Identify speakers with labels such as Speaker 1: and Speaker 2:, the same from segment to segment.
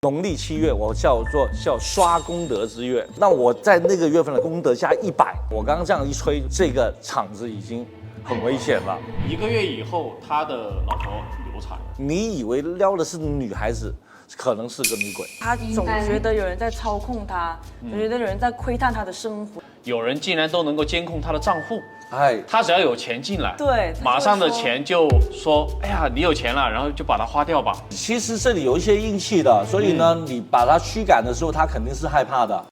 Speaker 1: 农历7月，我叫刷功德之月。那我在那个月份的功德加100，我刚刚这样一吹，这个场子已经很危险了。
Speaker 2: 1个月以后，他的老婆流产。
Speaker 1: 你以为撩的是女孩子，可能是个女鬼。
Speaker 3: 他总觉得有人在操控他，总觉得有人在窥探他的生活。
Speaker 2: 有人竟然都能够监控他的账户。他只要有钱进来，
Speaker 3: 对，
Speaker 2: 马上的钱就说，哎呀，你有钱了，然后就把它花掉吧。
Speaker 1: 其实这里有一些阴气的，所以呢，你把它驱赶的时候，他肯定是害怕的。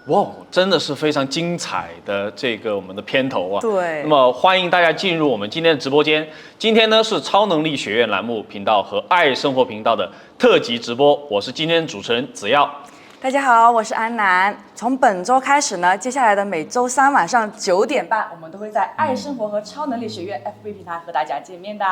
Speaker 2: 哇，真的是非常精彩的这个我们的片头啊！
Speaker 3: 对，
Speaker 2: 那么欢迎大家进入我们今天的直播间。今天呢是超能力学院栏目频道和爱生活频道的特辑直播，我是今天的主持人子耀。
Speaker 3: 大家好，我是安南。从本周开始呢，接下来的每周3晚上9点半，我们都会在爱生活和超能力学院 FB 平台和大家见面的。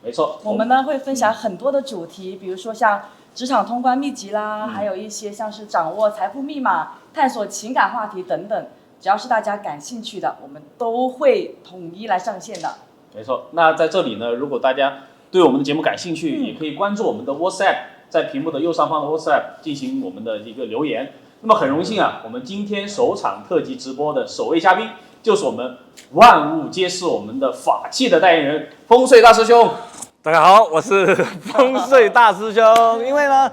Speaker 2: 没错，
Speaker 3: 我们呢会分享很多的主题，比如说像职场通关秘籍啦，还有一些像是掌握财富密码、探索情感话题等等，只要是大家感兴趣的，我们都会统一来上线的。
Speaker 2: 没错，那在这里呢，如果大家对我们的节目感兴趣，也可以关注我们的 WhatsApp， 在屏幕的右上方的 WhatsApp 进行我们的一个留言。那么很荣幸啊，我们今天首场特辑直播的首位嘉宾就是我们万物皆是我们的法器的代言人风水大师兄。
Speaker 1: 大家好，我是风水大师兄。因为呢，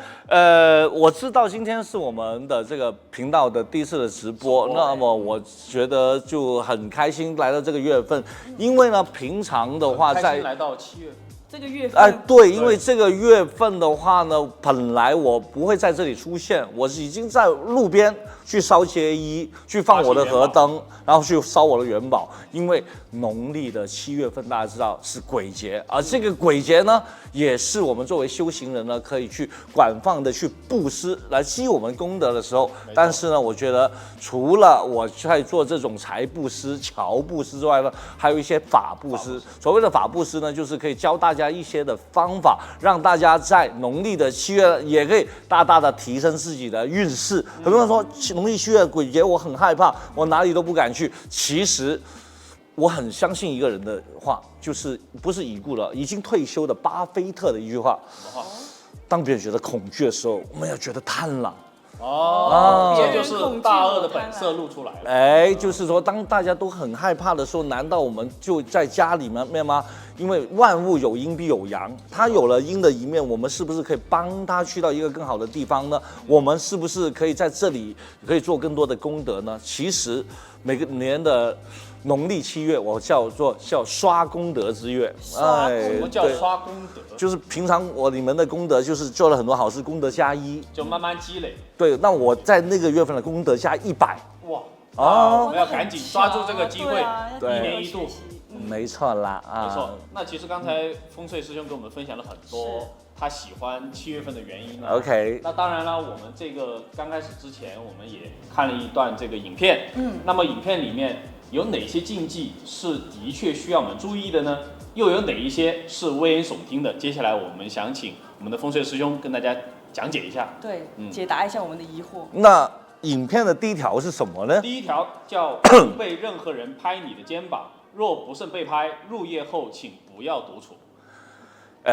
Speaker 1: 我知道今天是我们的这个频道的第一次的直播，那么我觉得就很开心来到这个月份，因为呢，平常的话在
Speaker 2: 来到7月。
Speaker 3: 这个月份，
Speaker 1: 对，因为这个月份的话呢，本来我不会在这里出现，我已经在路边去烧街衣，去放我的河灯，然后去烧我的元宝。因为农历的7月份，大家知道是鬼节，而这个鬼节呢，也是我们作为修行人呢，可以去广泛的去布施，来积我们功德的时候。但是呢，我觉得除了我在做这种财布施、桥布施之外呢，还有一些法布施。所谓的法布施呢，就是可以教大家一些的方法，让大家在农历的7月也可以大大的提升自己的运势。很多人说农历7月鬼节我很害怕，我哪里都不敢去。其实我很相信一个人的话，就是不是已故了，已经退休的巴菲特的一句话：当别人觉得恐惧的时候，我们要觉得贪婪。
Speaker 2: 这就是大鳄的本色露出来了。
Speaker 1: 哎，就是说，当大家都很害怕的时候，难道我们就在家里面吗？因为万物有阴必有阳，他有了阴的一面，我们是不是可以帮他去到一个更好的地方呢？我们是不是可以在这里可以做更多的功德呢？其实每个年的农历7月，我叫刷功德之月。
Speaker 2: 什么叫刷功德？
Speaker 1: 就是平常你们的功德就是做了很多好事，功德加1，
Speaker 2: 就慢慢积累。
Speaker 1: 对，那我在那个月份的功德加100。
Speaker 2: 哇！我们要赶紧抓住这个机会，
Speaker 1: 对
Speaker 2: 一年一度。
Speaker 1: 没错啦啊！
Speaker 2: 没错。那其实刚才风翠师兄跟我们分享了很多他喜欢7月份的原因呢。
Speaker 1: OK。
Speaker 2: 那当然了，我们这个刚开始之前，我们也看了一段这个影片。那么影片里面有哪些禁忌是的确需要我们注意的呢？又有哪一些是危言耸听的？接下来我们想请我们的风翠师兄跟大家讲解一下。
Speaker 3: 对，解答一下我们的疑惑。
Speaker 1: 那影片的第一条是什么呢？
Speaker 2: 第一条叫不被任何人拍你的肩膀，若不慎被拍，入夜后请不要独处。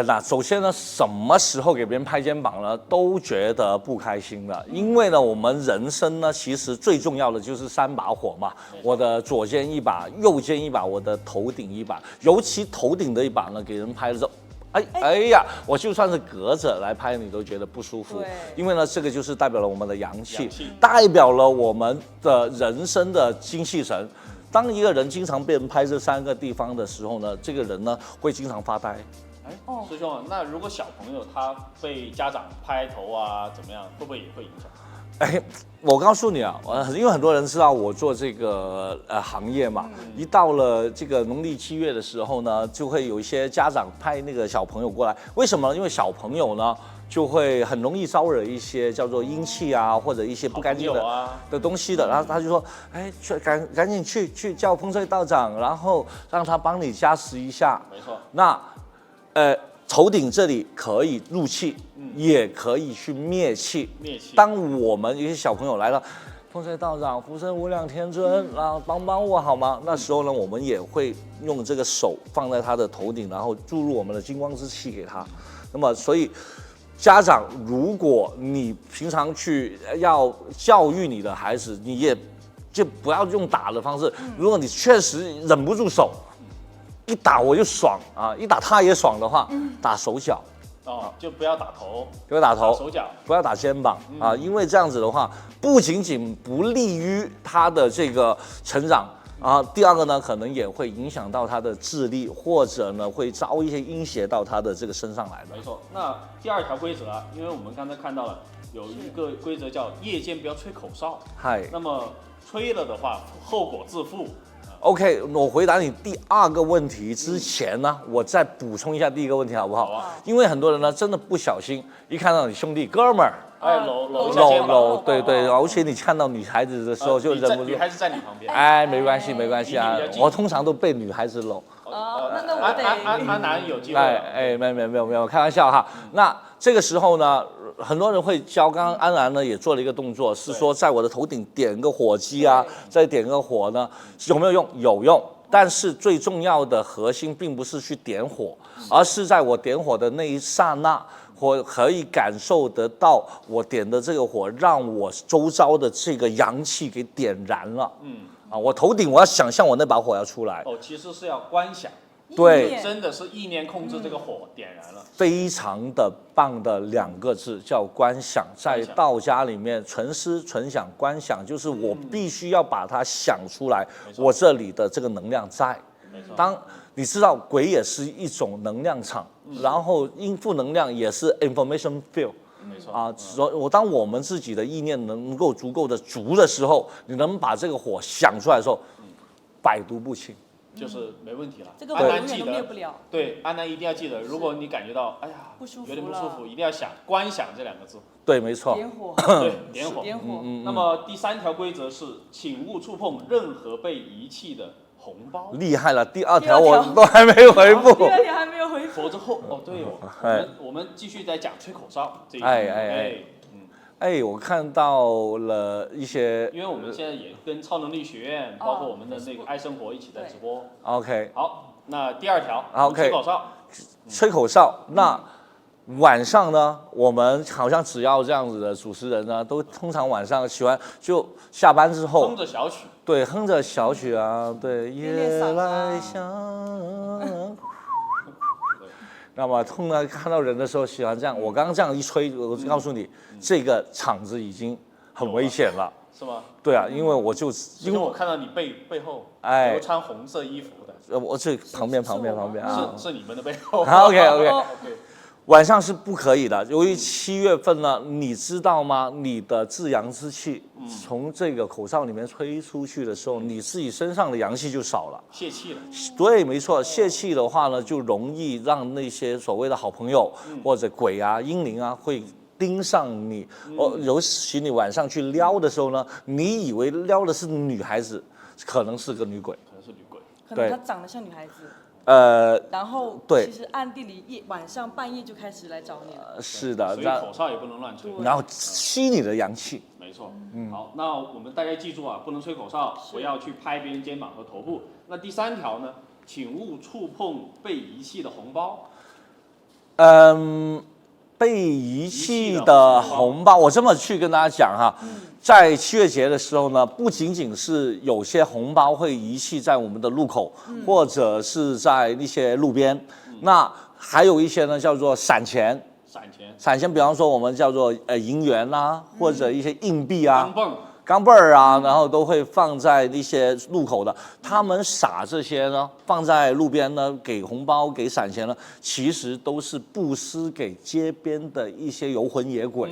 Speaker 1: 那首先呢，什么时候给别人拍肩膀呢，都觉得不开心了。因为呢，我们人生呢，其实最重要的就是3把火嘛。我的左肩一把，右肩一把，我的头顶一把。尤其头顶的一把呢，给人拍的时候，哎呀，我就算是隔着来拍你都觉得不舒服。因为呢，这个就是代表了我们的阳气，代表了我们的人生的精气神。当一个人经常被人拍这3个地方的时候呢，这个人呢会经常发呆。
Speaker 2: 师兄，那如果小朋友他被家长拍头啊，怎么样，会不会也会影响？
Speaker 1: 我告诉你啊，因为很多人知道我做这个行业嘛，一到了这个农历7月的时候呢，就会有一些家长派那个小朋友过来。为什么呢？因为小朋友呢就会很容易招惹一些叫做阴气啊，或者一些不干净的东西的。然后他就说，赶紧去叫风水道长，然后让他帮你加持一下。
Speaker 2: 没错。
Speaker 1: 那头顶这里可以入气，也可以去灭气。当我们有些小朋友来了，风水道长、福生无量天尊，然后帮我好吗？那时候呢，我们也会用这个手放在他的头顶，然后注入我们的金光之气给他。那么，所以家长，如果你平常去要教育你的孩子，你也就不要用打的方式。如果你确实忍不住手，一打我就爽啊！一打他也爽的话，打手脚。
Speaker 2: 就不要打头，
Speaker 1: 不要打头，
Speaker 2: 手脚，
Speaker 1: 不要打肩膀啊！因为这样子的话，不仅仅不利于他的这个成长啊，第二个呢，可能也会影响到他的智力，或者呢会招一些阴邪到他的这个身上来的。
Speaker 2: 没错。那第2条规则啊，因为我们刚才看到了有一个规则叫夜间不要吹口哨。那么吹了的话，后果自负。
Speaker 1: OK， 我回答你第2个问题之前呢，我再补充一下第1个问题好不好？
Speaker 2: 好啊。
Speaker 1: 因为很多人呢真的不小心，一看到你兄弟哥们儿，
Speaker 2: 搂，
Speaker 1: 对，而且你看到女孩子的时候就忍不住。
Speaker 2: 女孩子在你旁边。
Speaker 1: 没关系啊，我通常都被女孩子搂。
Speaker 3: 那我得。
Speaker 2: 安南有机会。
Speaker 1: 没有，开玩笑哈。那这个时候呢，很多人会教，刚刚安然呢也做了一个动作，是说在我的头顶点个火机啊，再点个火呢，有没有用？有用。但是最重要的核心并不是去点火，而是在我点火的那一刹那，我可以感受得到我点的这个火让我周遭的这个阳气给点燃了。我头顶我要想象我那把火要出来。
Speaker 2: 其实是要观想。
Speaker 1: 对，
Speaker 2: 真的是意念控制这个火点燃了。
Speaker 1: 非常的棒的2个字叫观想，在道家里面纯思纯想观想，就是我必须要把它想出来，我这里的这个能量在。当你知道鬼也是一种能量场，然后负能量也是 information field。当我们自己的意念能够足够的足的时候，你能把这个火想出来的时候，百毒不侵。
Speaker 2: 就是没问题了。
Speaker 3: 这个永远都灭不了。
Speaker 2: 对，安南一定要记得，如果你感觉到有点不舒服，一定要想观想这2个字。
Speaker 1: 对，没错。
Speaker 3: 点火。
Speaker 2: 对，点火。
Speaker 3: 那
Speaker 2: 么第3条规则是，请勿触碰任何被遗弃的红包。
Speaker 1: 厉害了，第2条我都还没有回复。
Speaker 3: 第2条还没有回复。
Speaker 2: 否则我们继续在讲吹口哨这一
Speaker 1: 哎，我看到了一些，
Speaker 2: 因为我们现在也跟超能力学院，包括我们的那个爱生活一起在直播。
Speaker 1: OK，
Speaker 2: 好，那第2条
Speaker 1: OK
Speaker 2: 吹口哨。
Speaker 1: 吹口哨。那晚上呢，我们好像只要这样子的主持人呢，都通常晚上喜欢就下班之后
Speaker 2: 哼着小曲。
Speaker 1: 对，哼着小曲啊，对，夜
Speaker 3: 练嗓
Speaker 1: 来
Speaker 3: 啊
Speaker 1: 香。那么通常看到人的时候喜欢这样，我刚刚这样一吹，我就告诉你，这个场子已经很危险了。
Speaker 2: 是吗？
Speaker 1: 对啊，因为我就
Speaker 2: 因为我看到你背后
Speaker 1: 哎
Speaker 2: 有穿红色衣服的，
Speaker 1: 我这旁边啊，
Speaker 2: 是你们的背后。
Speaker 1: OK，
Speaker 3: 哦
Speaker 1: 晚上是不可以的。由于7月份呢，你知道吗？你的至阳之气从这个口哨里面吹出去的时候，你自己身上的阳气就少了。
Speaker 2: 泄气了。
Speaker 1: 对，没错，泄气的话呢，就容易让那些所谓的好朋友或者鬼啊、阴灵啊会盯上你。尤其你晚上去撩的时候呢，你以为撩的是女孩子，可能是个女鬼。
Speaker 2: 可能是女鬼。
Speaker 3: 可能她长得像女孩子。
Speaker 1: 然
Speaker 3: 后
Speaker 1: 对，
Speaker 3: 其实暗地里晚上半夜就开始来找你了。
Speaker 1: 是的，
Speaker 2: 所以口哨也不能乱吹。
Speaker 1: 然后吸你的阳气。
Speaker 2: 没错。好，那我们大家记住啊，不能吹口哨，不要去拍别人肩膀和头部。那第3条呢，请勿触碰被遗弃的红包。
Speaker 1: 被遗弃的红包，我这么去跟大家讲哈，在7月节的时候呢，不仅仅是有些红包会遗弃在我们的路口，或者是在一些路边，那还有一些呢叫做散钱。散钱，比方说我们叫做银元啦，或者一些硬币啊。钢镚儿啊，然后都会放在一些路口的。他们撒这些呢，放在路边呢，给红包、给散钱呢，其实都是布施给街边的一些游魂野鬼，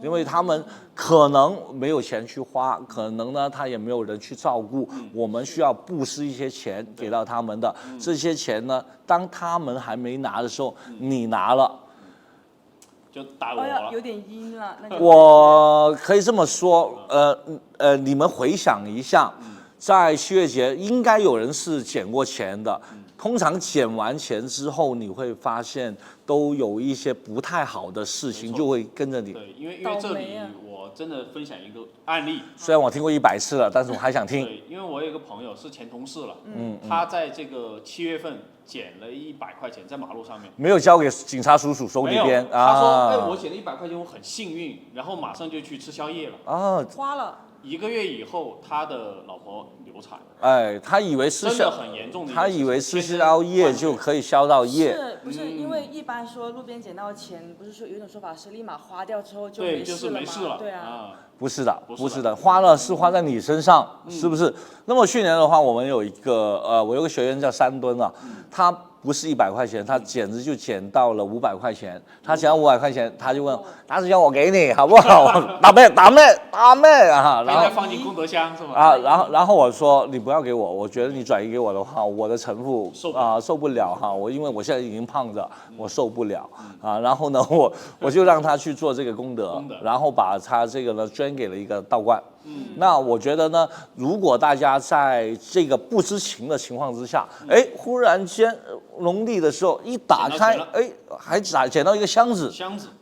Speaker 1: 因为他们可能没有钱去花，可能呢他也没有人去照顾，我们需要布施一些钱给到他们的。这些钱呢，当他们还没拿的时候，你拿了。
Speaker 2: 就打我了，
Speaker 3: 有点阴了。
Speaker 1: 我可以这么说，你们回想一下，在7月节应该有人是捡过钱的。通常捡完钱之后，你会发现都有一些不太好的事情就会跟着你。
Speaker 2: 对，因为这里我真的分享一个案例，
Speaker 1: 虽然我听过100次了，但是我还想听。
Speaker 2: 对，因为我有一个朋友是前同事了，他在这个7月份捡了100块钱在马路上面，
Speaker 1: 没有交给警察叔叔手里边
Speaker 2: 啊。他说：“哎，我捡了100块钱，我很幸运，然后马上就去吃宵夜了。”
Speaker 1: 啊，
Speaker 3: 花了。
Speaker 2: 1个月以后，他的老婆流产。
Speaker 1: 哎，他以为吃
Speaker 2: 真的很严重的，
Speaker 1: 他以为吃宵夜就可以消到夜。
Speaker 3: 是不是因为一般说路边捡到钱，不是说有种说法是立马花掉之后就
Speaker 2: 没事了吗？
Speaker 3: 对啊。
Speaker 1: 不是的，不是的，花了是花在你身上，是不是？那么去年的话，我们有一个我有个学员叫3吨啊，他不是100块钱，他简直就捡到了500块钱。他捡到500块钱，他就问拿纸钱我给你好不好？打妹啊！
Speaker 2: 然后放进功德箱是吗？
Speaker 1: 啊，然后我说你不要给我，我觉得你转移给我的话，我的臣妇受不了哈，因为我现在已经胖着，我受不了啊。然后呢，我就让他去做这个功德，然后把他这个呢捐给了一个道观。那我觉得呢，如果大家在这个不知情的情况之下，忽然间农历的时候一打开，还捡到一个箱子，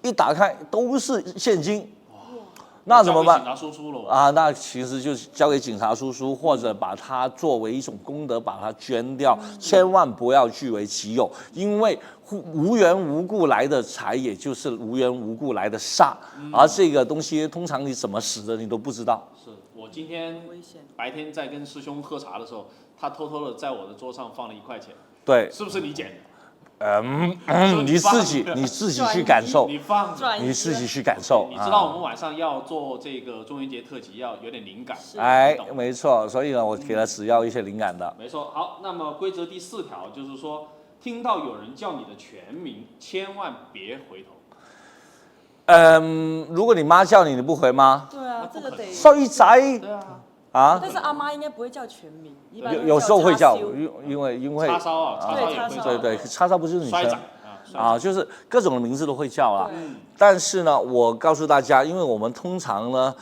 Speaker 1: 一打开都是现金。那怎么办？
Speaker 2: 警察叔叔了
Speaker 1: 啊，那其实就是交给警察叔叔，或者把它作为一种功德，把它捐掉，千万不要据为己有，因为无缘无故来的财，也就是无缘无故来的煞，而这个东西通常你怎么死的你都不知道。
Speaker 2: 是我今天白天在跟师兄喝茶的时候，他偷偷的在我的桌上放了1块钱，
Speaker 1: 对，
Speaker 2: 是不是你捡的？
Speaker 1: 你自己去感受，你自己去感受。
Speaker 2: 你知道我们晚上要做这个中元节特辑，要有点灵感。
Speaker 1: 没错，所以呢，我给了只要一些灵感的。
Speaker 2: 没错，好，那么规则第4条就是说，听到有人叫你的全名，千万别回头。
Speaker 1: 如果你妈叫你，你不回吗？
Speaker 3: 对啊，这个得。
Speaker 1: 衰仔。
Speaker 2: 对啊。
Speaker 1: 啊！
Speaker 3: 但是阿妈应该不会叫全名，一般
Speaker 1: 有时候会叫，因为
Speaker 2: 叉烧啊，
Speaker 1: 对，叉烧不是女生啊，就是各种的名字都会叫啊。但是呢，我告诉大家，因为我们通常呢，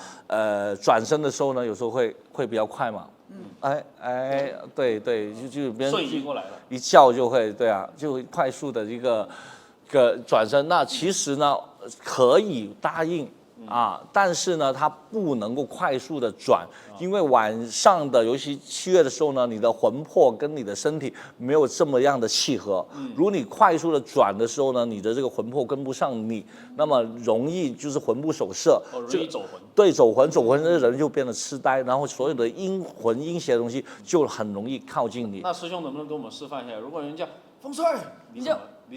Speaker 1: 转身的时候呢，有时候会比较快嘛。对，就别人
Speaker 2: 瞬移过来了，
Speaker 1: 一叫就会对啊，就会快速的一个转身。那其实呢，可以答应。但是呢，它不能够快速的转，因为晚上的，尤其7月的时候呢，你的魂魄跟你的身体没有这么样的契合。如果你快速的转的时候呢，你的这个魂魄跟不上你，那么容易就是魂不守舍，
Speaker 2: 容易走魂。
Speaker 1: 对，走魂的人就变得痴呆，然后所有的阴魂阴邪的东西就很容易靠近你。
Speaker 2: 那师兄能不能给我们示范一下？如果人家风水，你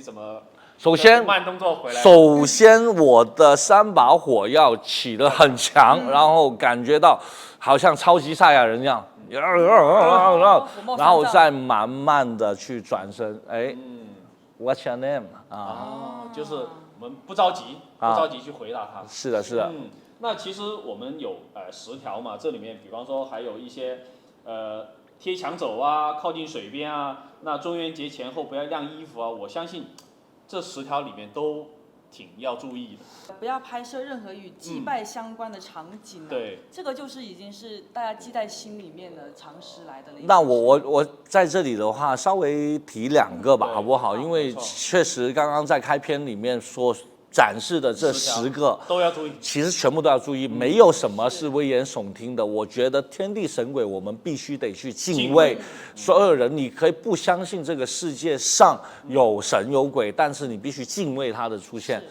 Speaker 2: 怎么？
Speaker 1: 首先，
Speaker 2: 慢动作回来。
Speaker 1: 首先，我的3把火要起得很强，然后感觉到好像超级赛亚人一样，然后再慢慢的去转身。What's your name？
Speaker 2: 就是我们不着急去回答他。
Speaker 1: 是的，是的。
Speaker 2: 那其实我们有10条嘛，这里面比方说还有一些贴墙走啊，靠近水边啊，那中元节前后不要晾衣服啊，我相信。这10条里面都挺要注意的，
Speaker 3: 不要拍摄任何与祭拜相关的场景。
Speaker 2: 对，
Speaker 3: 这个就是已经是大家记在心里面的常识来的。
Speaker 1: 那我在这里的话，稍微提2个吧，好不好？因为确实刚刚在开篇里面说。展示的这10个
Speaker 2: 都要注意，
Speaker 1: 其实全部都要注意，没有什么是危言耸听的。我觉得天地神鬼，我们必须得去敬畏。所有人，你可以不相信这个世界上有神有鬼，但是你必须敬畏它的出现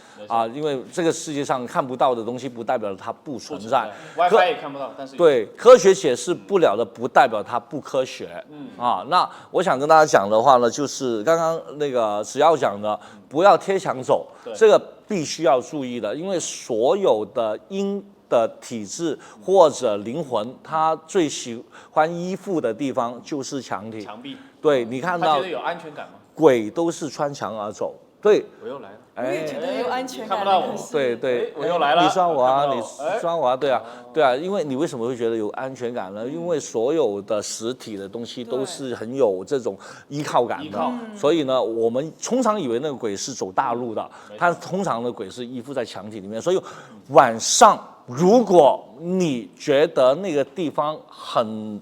Speaker 1: 因为这个世界上看不到的东西，不代表它不存在。
Speaker 2: WiFi 也看不到，但是
Speaker 1: 对科学解释不了的，不代表它不科学。那我想跟大家讲的话呢，就是刚刚那个只要讲的，不要贴墙走，这个。必须要注意的，因为所有的阴的体质或者灵魂，他最喜欢依附的地方就是墙体。
Speaker 2: 墙壁。
Speaker 1: 对，你看到。
Speaker 2: 他觉得有安全感吗？
Speaker 1: 鬼都是穿墙而走。对。
Speaker 2: 我又来了。
Speaker 3: 我也觉得有安全感。
Speaker 2: 看不到我。
Speaker 1: 对，
Speaker 2: 我又来了。
Speaker 1: 你抓我啊！你抓我啊！对啊，因为你为什么会觉得有安全感呢？因为所有的实体的东西都是很有这种依靠感的，所以呢，我们通常以为那个鬼是走大路的，它通常的鬼是依附在墙体里面。所以晚上如果你觉得那个地方很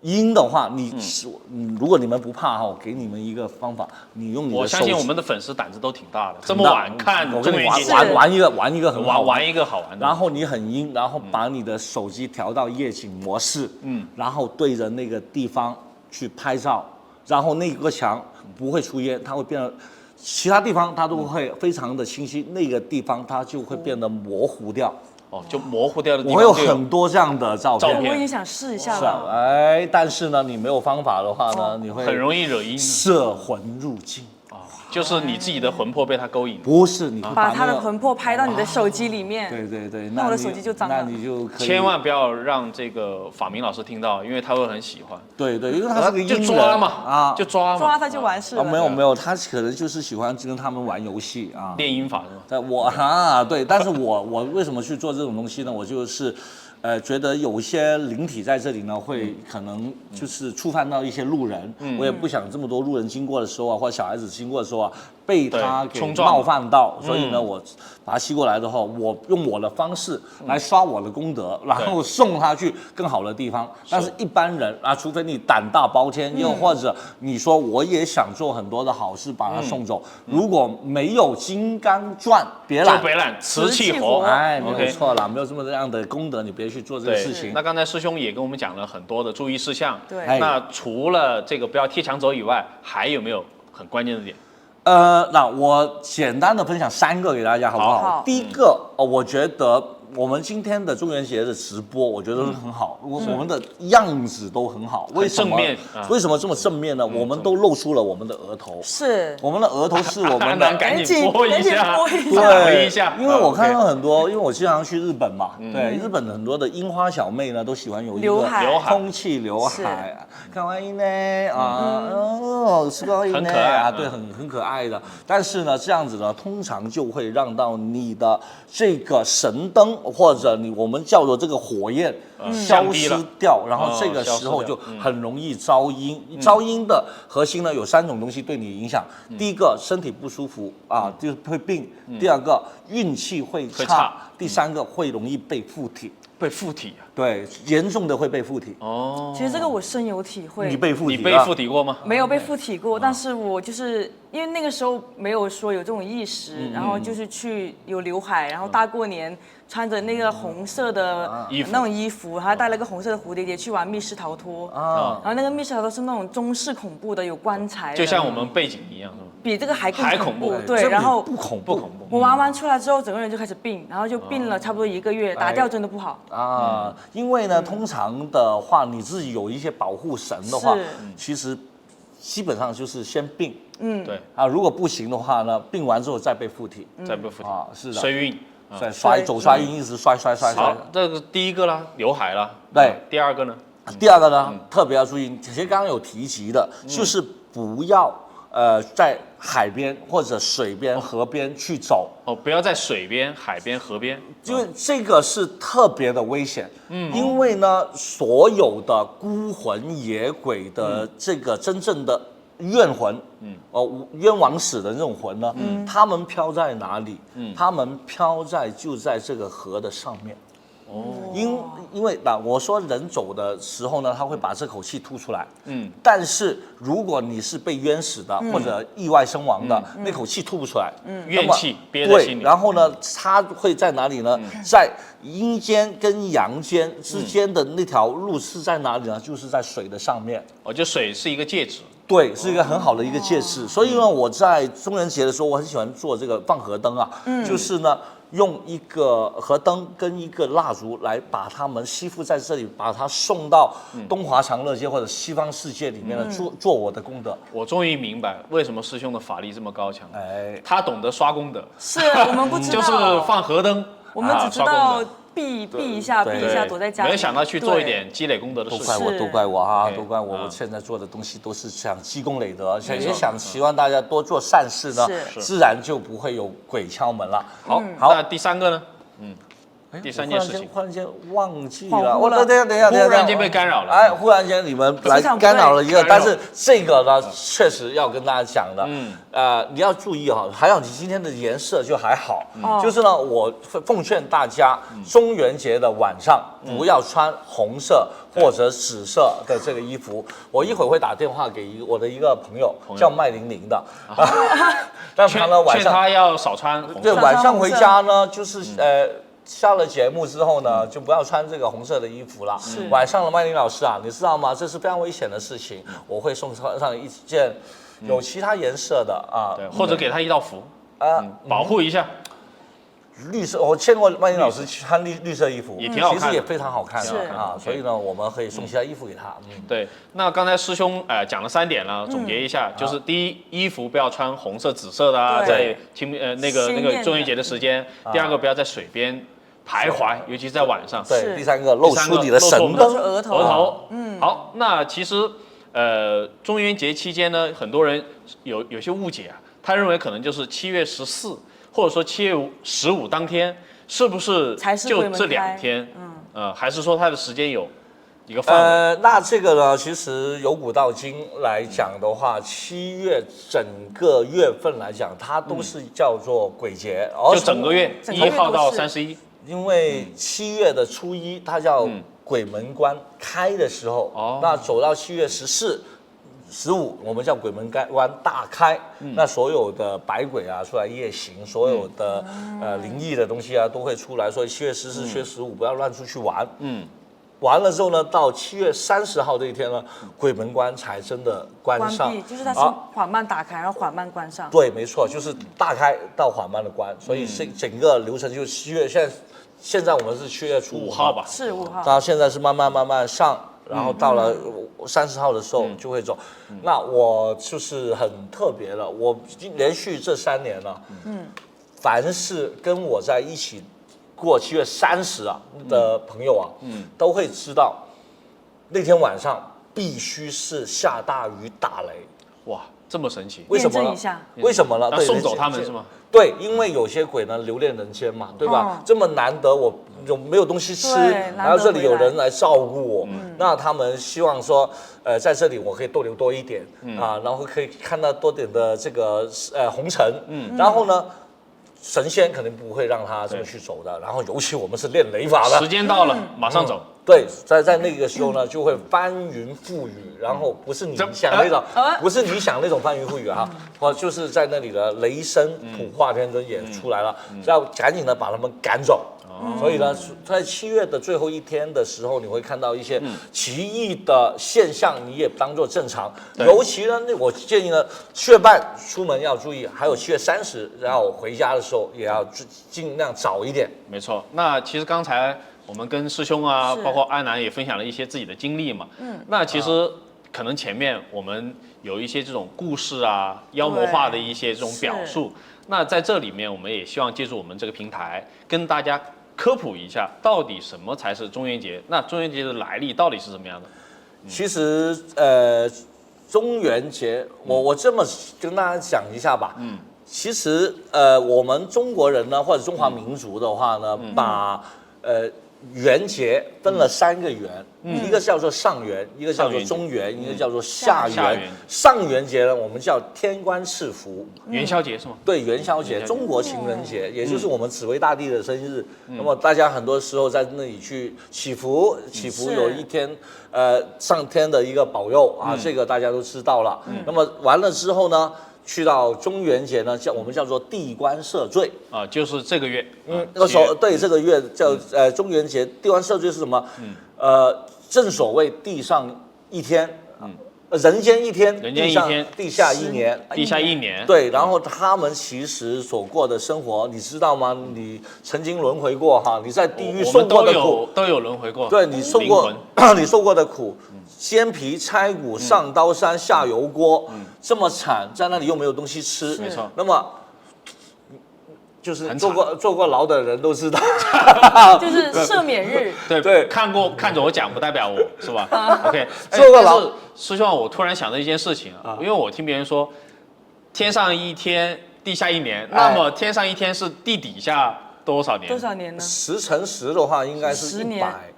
Speaker 1: 阴的话，如果你们不怕我给你们一个方法，你用你的手机。
Speaker 2: 我相信我们的粉丝胆子都挺大的，这么晚看，
Speaker 1: 我跟你玩一个很好
Speaker 2: 玩一个好玩的。
Speaker 1: 然后你很阴，然后把你的手机调到夜景模式，然后对着那个地方去拍照，然后那个墙不会出烟，它会变得。其他地方它都会非常的清晰，那个地方它就会变得模糊掉。
Speaker 2: 就模糊掉的地方。
Speaker 1: 我有很多这样的照片，
Speaker 3: 我也想试一下了。
Speaker 1: 但是呢，你没有方法的话呢，你会
Speaker 2: 很容易惹阴，
Speaker 1: 摄魂入境。
Speaker 2: 就是你自己的魂魄被他勾引。
Speaker 1: 不是，你
Speaker 3: 把他的魂魄拍到你的手机里面。
Speaker 1: 对，
Speaker 3: 那我的手机就脏了。
Speaker 1: 那你就可以
Speaker 2: 千万不要让这个法明老师听到，因为他会很喜欢。
Speaker 1: 对，因为他是个阴人。
Speaker 2: 就抓嘛，就抓
Speaker 3: 他就完事了。
Speaker 1: 没有，他可能就是喜欢跟他们玩游戏啊。
Speaker 2: 练阴法是
Speaker 1: 吗？对，但是我为什么去做这种东西呢？我就是。觉得有些灵体在这里呢，会可能就是触犯到一些路人，我也不想这么多路人经过的时候或者小孩子经过的时候被他给冒犯到，所以呢，我把他吸过来的话，我用我的方式来刷我的功德，然后送他去更好的地方。但是一般人除非你胆大包天，又或者你说我也想做很多的好事把他送走，如果没有金刚钻，别
Speaker 2: 揽，瓷器活，
Speaker 1: 没有错了，没有这么样的功德，你别去做这个事情。
Speaker 2: 那刚才师兄也跟我们讲了很多的注意事项。
Speaker 3: 对。
Speaker 2: 那除了这个不要贴墙走以外，还有没有很关键的点？
Speaker 1: 那我简单的分享3个给大家，好不好？第一个，我觉得我们今天的中元节的直播，我觉得是很好，我们的样子都很好。为什么这么正面呢？我们都露出了我们的额头，
Speaker 3: 是
Speaker 1: 我们的额头是我们的，
Speaker 2: 赶紧播一下，
Speaker 1: 对，因为我看到很多，因为我经常去日本嘛，对，日本很多的樱花小妹呢，都喜欢有一个空气刘海，看完呢是个
Speaker 2: 很可爱
Speaker 1: 对，很可爱的。但是呢，这样子呢，通常就会让到你的这个神灯或者我们叫做这个火焰消失掉，然后这个时候就很容易招阴。招阴的核心呢有3种东西对你影响，第一个身体不舒服就是会病；第二个运气会差；第3个会容易被附体。
Speaker 2: 被附体
Speaker 1: 对，严重的会被附体。
Speaker 3: 其实这个我深有体会。
Speaker 1: 你被附体
Speaker 2: 过吗？
Speaker 3: 没有被附体过，但是我就是因为那个时候没有说有这种意识，然后就是去有刘海，然后大过年穿着那个红色的那种衣服，还戴了个红色的蝴蝶结去玩密室逃脱。然后那个密室逃脱是那种中式恐怖的，有棺材的，
Speaker 2: 就像我们背景一样，是吗？
Speaker 3: 比这个还更
Speaker 2: 恐怖。
Speaker 3: 对，然后
Speaker 1: 不恐怖。
Speaker 3: 我玩完出来之后，整个人就开始病，然后就病了差不多1个月，打吊针都不好。
Speaker 1: 因为呢，通常的话，你自己有一些保护神的话，其实基本上就是先病。
Speaker 2: 对
Speaker 1: 如果不行的话呢，病完之后再被附体，是的，
Speaker 2: 衰运，
Speaker 1: 走衰运，一直衰。
Speaker 2: 好，这个第一个啦，刘海啦。
Speaker 1: 对，
Speaker 2: 第二个呢？
Speaker 1: 第二个呢，特别要注意，其实刚刚有提及的，就是不要在海边或者水边、河边去走。
Speaker 2: 不要在水边、海边、河边，
Speaker 1: 因为这个是特别的危险。因为呢，所有的孤魂野鬼的这个真正的怨魂，冤枉死的那种魂呢，他们飘在哪里？他们飘就在这个河的上面。因为我说人走的时候呢，他会把这口气吐出来。但是如果你是被冤死的或者意外身亡的，那口气吐不出来，
Speaker 2: 怨气憋在心里。
Speaker 1: 对，然后呢，它会在哪里呢？在阴间跟阳间之间的那条路是在哪里呢？就是在水的上面。
Speaker 2: 就水是一个介质。
Speaker 1: 对，是一个很好的一个介质。所以呢，我在中元节的时候，我很喜欢做这个放河灯啊，就是呢，用一个河灯跟一个蜡烛来把它们吸附在这里，把它送到东华长乐街或者西方世界里面呢，做我的功德。
Speaker 2: 我终于明白为什么师兄的法力这么高强。他懂得刷功德。
Speaker 3: 是我们不知道，
Speaker 2: 就是放河灯，
Speaker 3: 我们只知道避一下，躲在家里。
Speaker 2: 没有想到去做一点积累功德的事情。
Speaker 1: 都怪我啊！都怪我！我现在做的东西都是想积功累德，也想希望大家多做善事呢，自然就不会有鬼敲门了。
Speaker 2: 好，那第三个呢？第三件事情，
Speaker 1: 忽然间忘记了。等一下，
Speaker 2: 忽然间被干扰了。
Speaker 1: 忽然间你们来干扰了一个，但是这个呢，确实要跟大家讲的。你要注意哈，还好你今天的颜色就还好。就是呢，我奉劝大家，中元节的晚上不要穿红色或者紫色的这个衣服。我一会儿会打电话给我的一个朋友，叫麦玲玲的。但他呢晚上
Speaker 2: 劝他要少穿红色。
Speaker 1: 对，晚上回家呢，就是下了节目之后呢，就不要穿这个红色的衣服了。晚上的麦玲老师啊，你知道吗？这是非常危险的事情。我会送上一件有其他颜色的
Speaker 2: 对，或者给他一道符保护一下。
Speaker 1: 绿色，我见过麦玲老师穿绿色衣服，
Speaker 2: 也挺好看的，
Speaker 1: 其实也非常好看的所以呢，我们可以送其他衣服给他。
Speaker 2: 对，那刚才师兄讲了3点了，总结一下，就是第一，衣服不要穿红色、紫色的啊，在那个中元节的时间；第二个，不要在水边徘徊，尤其是在晚上。
Speaker 1: 对，第三个，露出你的神灯，
Speaker 3: 额头。
Speaker 2: 好，那其实中元节期间呢，很多人有些误解啊，他认为可能就是7月14。或者说7月15当天，是不是就这2天？还是说它的时间有一个范围？
Speaker 1: 那这个呢，其实由古到今来讲的话，7月整个月份来讲，它都是叫做鬼节，
Speaker 2: 就整个月1号到31。
Speaker 1: 因为7月的初1，它叫鬼门关开的时候，那走到7月14。15，我们叫鬼门关大开，那所有的百鬼啊出来夜行，所有的灵异的东西啊都会出来，所以7月14、7月15不要乱出去玩。完了之后呢，到7月30号这一天呢，鬼门关才真的关上，
Speaker 3: 就是它是缓慢打开，然后缓慢关上。
Speaker 1: 对，没错，就是大开到缓慢的关，所以整个流程就是7月，现在我们是7月初5号吧？
Speaker 3: 是5号。
Speaker 1: 到现在是慢慢上。然后到了30号的时候就会走，那我就是很特别了。我连续这3年了，凡是跟我在一起过7月30的朋友啊，都会知道那天晚上必须是下大雨打雷。
Speaker 2: 哇，这么神奇！
Speaker 1: 为什么呢？为什么呢？
Speaker 2: 那送走他们是吗？
Speaker 1: 对，因为有些鬼呢留恋人间嘛，对吧？这么难得我没有东西吃，然后这里有人来照顾我，那他们希望说，在这里我可以逗留多一点然后可以看到多点的这个红尘，然后呢，神仙肯定不会让他这么去走的。然后尤其我们是练雷法的，
Speaker 2: 时间到了，马上走。
Speaker 1: 对，在那个时候呢，就会翻云覆雨，然后不是你想那种，不是你想那种翻云覆雨啊，就是在那里的雷声普化天尊也出来了，要赶紧的把他们赶走。所以呢，在7月的最后一天的时候，你会看到一些奇异的现象，你也当做正常。尤其呢，我建议呢，7月半出门要注意，还有7月30，然后回家的时候也要尽量早一点。
Speaker 2: 没错。那其实刚才我们跟师兄啊，包括安南也分享了一些自己的经历嘛。那其实可能前面我们有一些这种故事啊、妖魔化的一些这种表述。那在这里面，我们也希望借助我们这个平台，跟大家科普一下，到底什么才是中元节？那中元节的来历到底是什么样的？
Speaker 1: 其实中元节，我这么跟大家讲一下吧。其实我们中国人呢，或者中华民族的话呢，把元节分了3个元，一个叫做上元，一个叫做中元，一个叫做下元。上元节呢，我们叫天官赐福，
Speaker 2: 元宵节是吗？
Speaker 1: 对，元宵节，中国情人节，也就是我们紫薇大帝的生日。那么大家很多时候在那里去祈福，有一天，上天的一个保佑啊，这个大家都知道了。那么完了之后呢？去到中元节呢，我们叫做地官赦罪
Speaker 2: 啊，就是这个月。
Speaker 1: 对，这个月叫中元节，地官赦罪是什么？正所谓地上一天，人间一天，地下一年，
Speaker 2: 地下一年。
Speaker 1: 对，然后他们其实所过的生活，你知道吗？你曾经轮回过哈，你在地狱受过的苦，
Speaker 2: 都有轮回过。
Speaker 1: 对，你受过的苦。煎皮拆骨上刀山下油锅，这么惨，在那里又没有东西吃，
Speaker 2: 没错。
Speaker 1: 那么就是坐过牢的人都知道，
Speaker 3: 就是赦免日。
Speaker 2: 对，看着我讲不代表我是吧？OK，
Speaker 1: 坐过牢。
Speaker 2: 师兄，我突然想到一件事情啊，因为我听别人说，天上一天，地下一年，那么天上一天是地底下多少年？
Speaker 3: 多少年呢
Speaker 1: ？10乘10的话，应该是100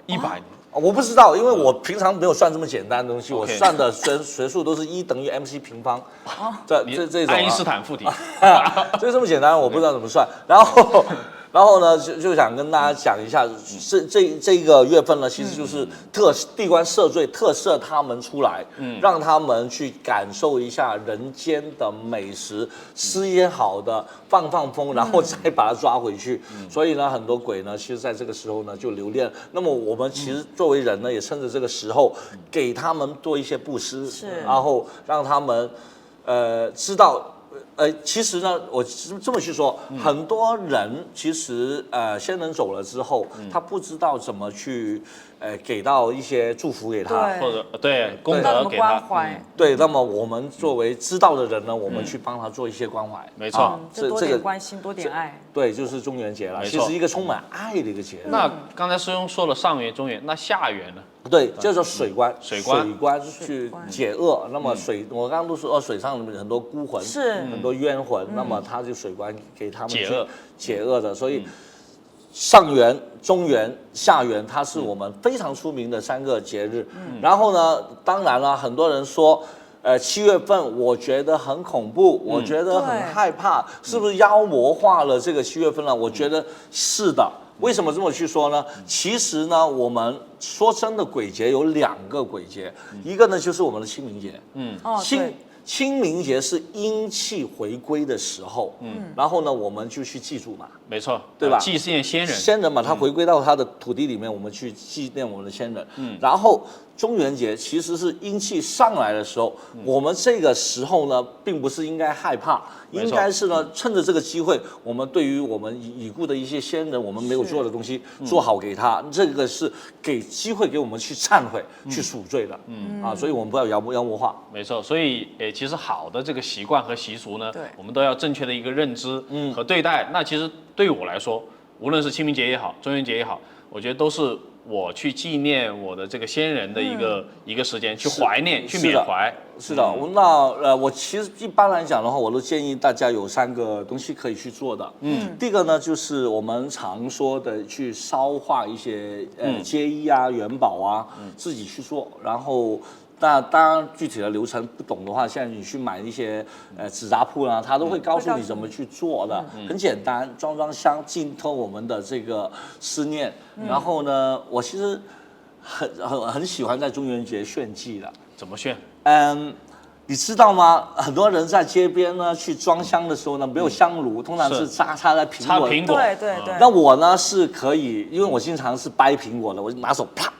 Speaker 1: 年。我不知道，因为我平常没有算这么简单的东西，我算的学数都是1等于 mc 平方，这种
Speaker 2: 爱因斯坦附体，
Speaker 1: 这么简单，我不知道怎么算。然后呢，就想跟大家讲一下，这个月份呢，其实就是地官赦罪，特赦他们出来，让他们去感受一下人间的美食，吃一些好的，放风，然后再把它抓回去。所以呢，很多鬼呢，其实在这个时候呢就留恋。那么我们其实作为人呢，也趁着这个时候，给他们做一些布施，然后让他们知道。其实呢，我这么去说，很多人其实先人走了之后，他不知道怎么去给到一些祝福给他，
Speaker 2: 或者对功德给他。
Speaker 1: 对，那么我们作为知道的人呢，我们去帮他做一些关怀。
Speaker 2: 没错，
Speaker 3: 这多点关心，多点爱。
Speaker 1: 对，就是中元节了，其实一个充满爱的一个节日。
Speaker 2: 那刚才师兄说了上元、中元，那下元呢？
Speaker 1: 对，叫做水官，
Speaker 2: 水
Speaker 1: 官去解厄。那么我刚刚都说水上很多孤魂，很多冤魂，那么他就水官给他们解厄的。所以上元、中元、下元，它是我们非常出名的3个节日。然后呢，当然了，很多人说。7月份我觉得很恐怖，我觉得很害怕，是不是妖魔化了这个7月份呢？我觉得是的。为什么这么去说呢？其实呢，我们说真的，鬼节有2个鬼节，一个呢就是我们的清明节，清明节是阴气回归的时候，然后呢，我们就去祭祖嘛，
Speaker 2: 没错，
Speaker 1: 对吧？
Speaker 2: 祭奠先人，
Speaker 1: 先人嘛，他回归到他的土地里面，我们去祭奠我们的先人。然后中元节其实是阴气上来的时候，我们这个时候呢，并不是应该害怕，应该是呢，趁着这个机会，我们对于我们已故的一些先人，我们没有做的东西，做好给他，这个是给机会给我们去忏悔、去赎罪的。所以我们不要妖魔化。
Speaker 2: 没错，所以其实好的这个习惯和习俗呢，我们都要正确的一个认知和对待。那其实对于我来说，无论是清明节也好，中元节也好，我觉得都是我去纪念我的这个先人的一个时间，去怀念、去缅怀。
Speaker 1: 是的，那我其实一般来讲的话，我都建议大家有3个东西可以去做的。第一个呢，就是我们常说的去烧化一些街衣啊、元宝啊，自己去做，然后那当然具体的流程不懂的话，现在你去买一些纸扎铺啦，他都会告诉你怎么去做的，很简单，装香，浸透我们的这个思念。然后呢，我其实很喜欢在中元节炫技的。
Speaker 2: 怎么炫？
Speaker 1: 你知道吗？很多人在街边呢去装香的时候呢，没有香炉，通常是插在苹果。
Speaker 2: 插苹果。
Speaker 3: 对。
Speaker 1: 那我呢是可以，因为我经常是掰苹果的，我就拿手啪。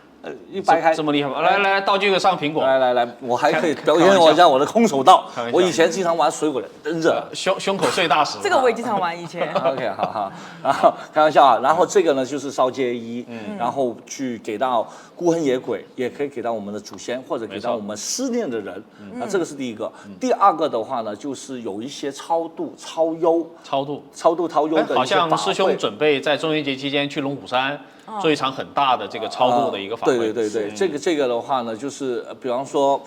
Speaker 1: 一掰开
Speaker 2: 这么厉害吗？来，道具个上苹果。
Speaker 1: 来，我还可以表演一下我的空手道。我以前经常玩水果的，真的。
Speaker 2: 胸口碎大石。
Speaker 3: 这个我也经常玩以前。
Speaker 1: OK， 好，然后开玩笑啊，然后这个呢就是烧街衣，然后去给到孤魂野鬼，也可以给到我们的祖先，或者给到我们思念的人。那这个是第一个。第二个的话呢，就是有一些超度、超幽的。
Speaker 2: 好像师兄准备在中元节期间去龙虎山。做一场很大的这个超度的一个法会。
Speaker 1: 对，这个的话呢，就是比方说，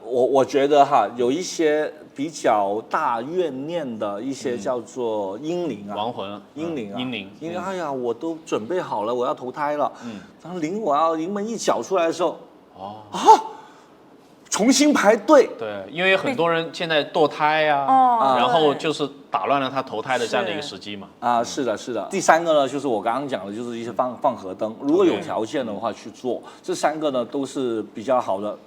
Speaker 1: 我觉得哈，有一些比较大怨念的一些叫做阴灵啊，
Speaker 2: 亡魂、
Speaker 1: 阴灵，
Speaker 2: 哎
Speaker 1: 呀，我都准备好了，我要投胎了，然后灵门一搅出来的时候，重新排队。
Speaker 2: 对，因为很多人现在堕胎啊，然后就是打乱了他投胎的这样的一个时机嘛。
Speaker 1: 是的。第三个呢，就是我刚刚讲的，就是一些放河灯，如果有条件的话去做。这三个呢都是比较好的。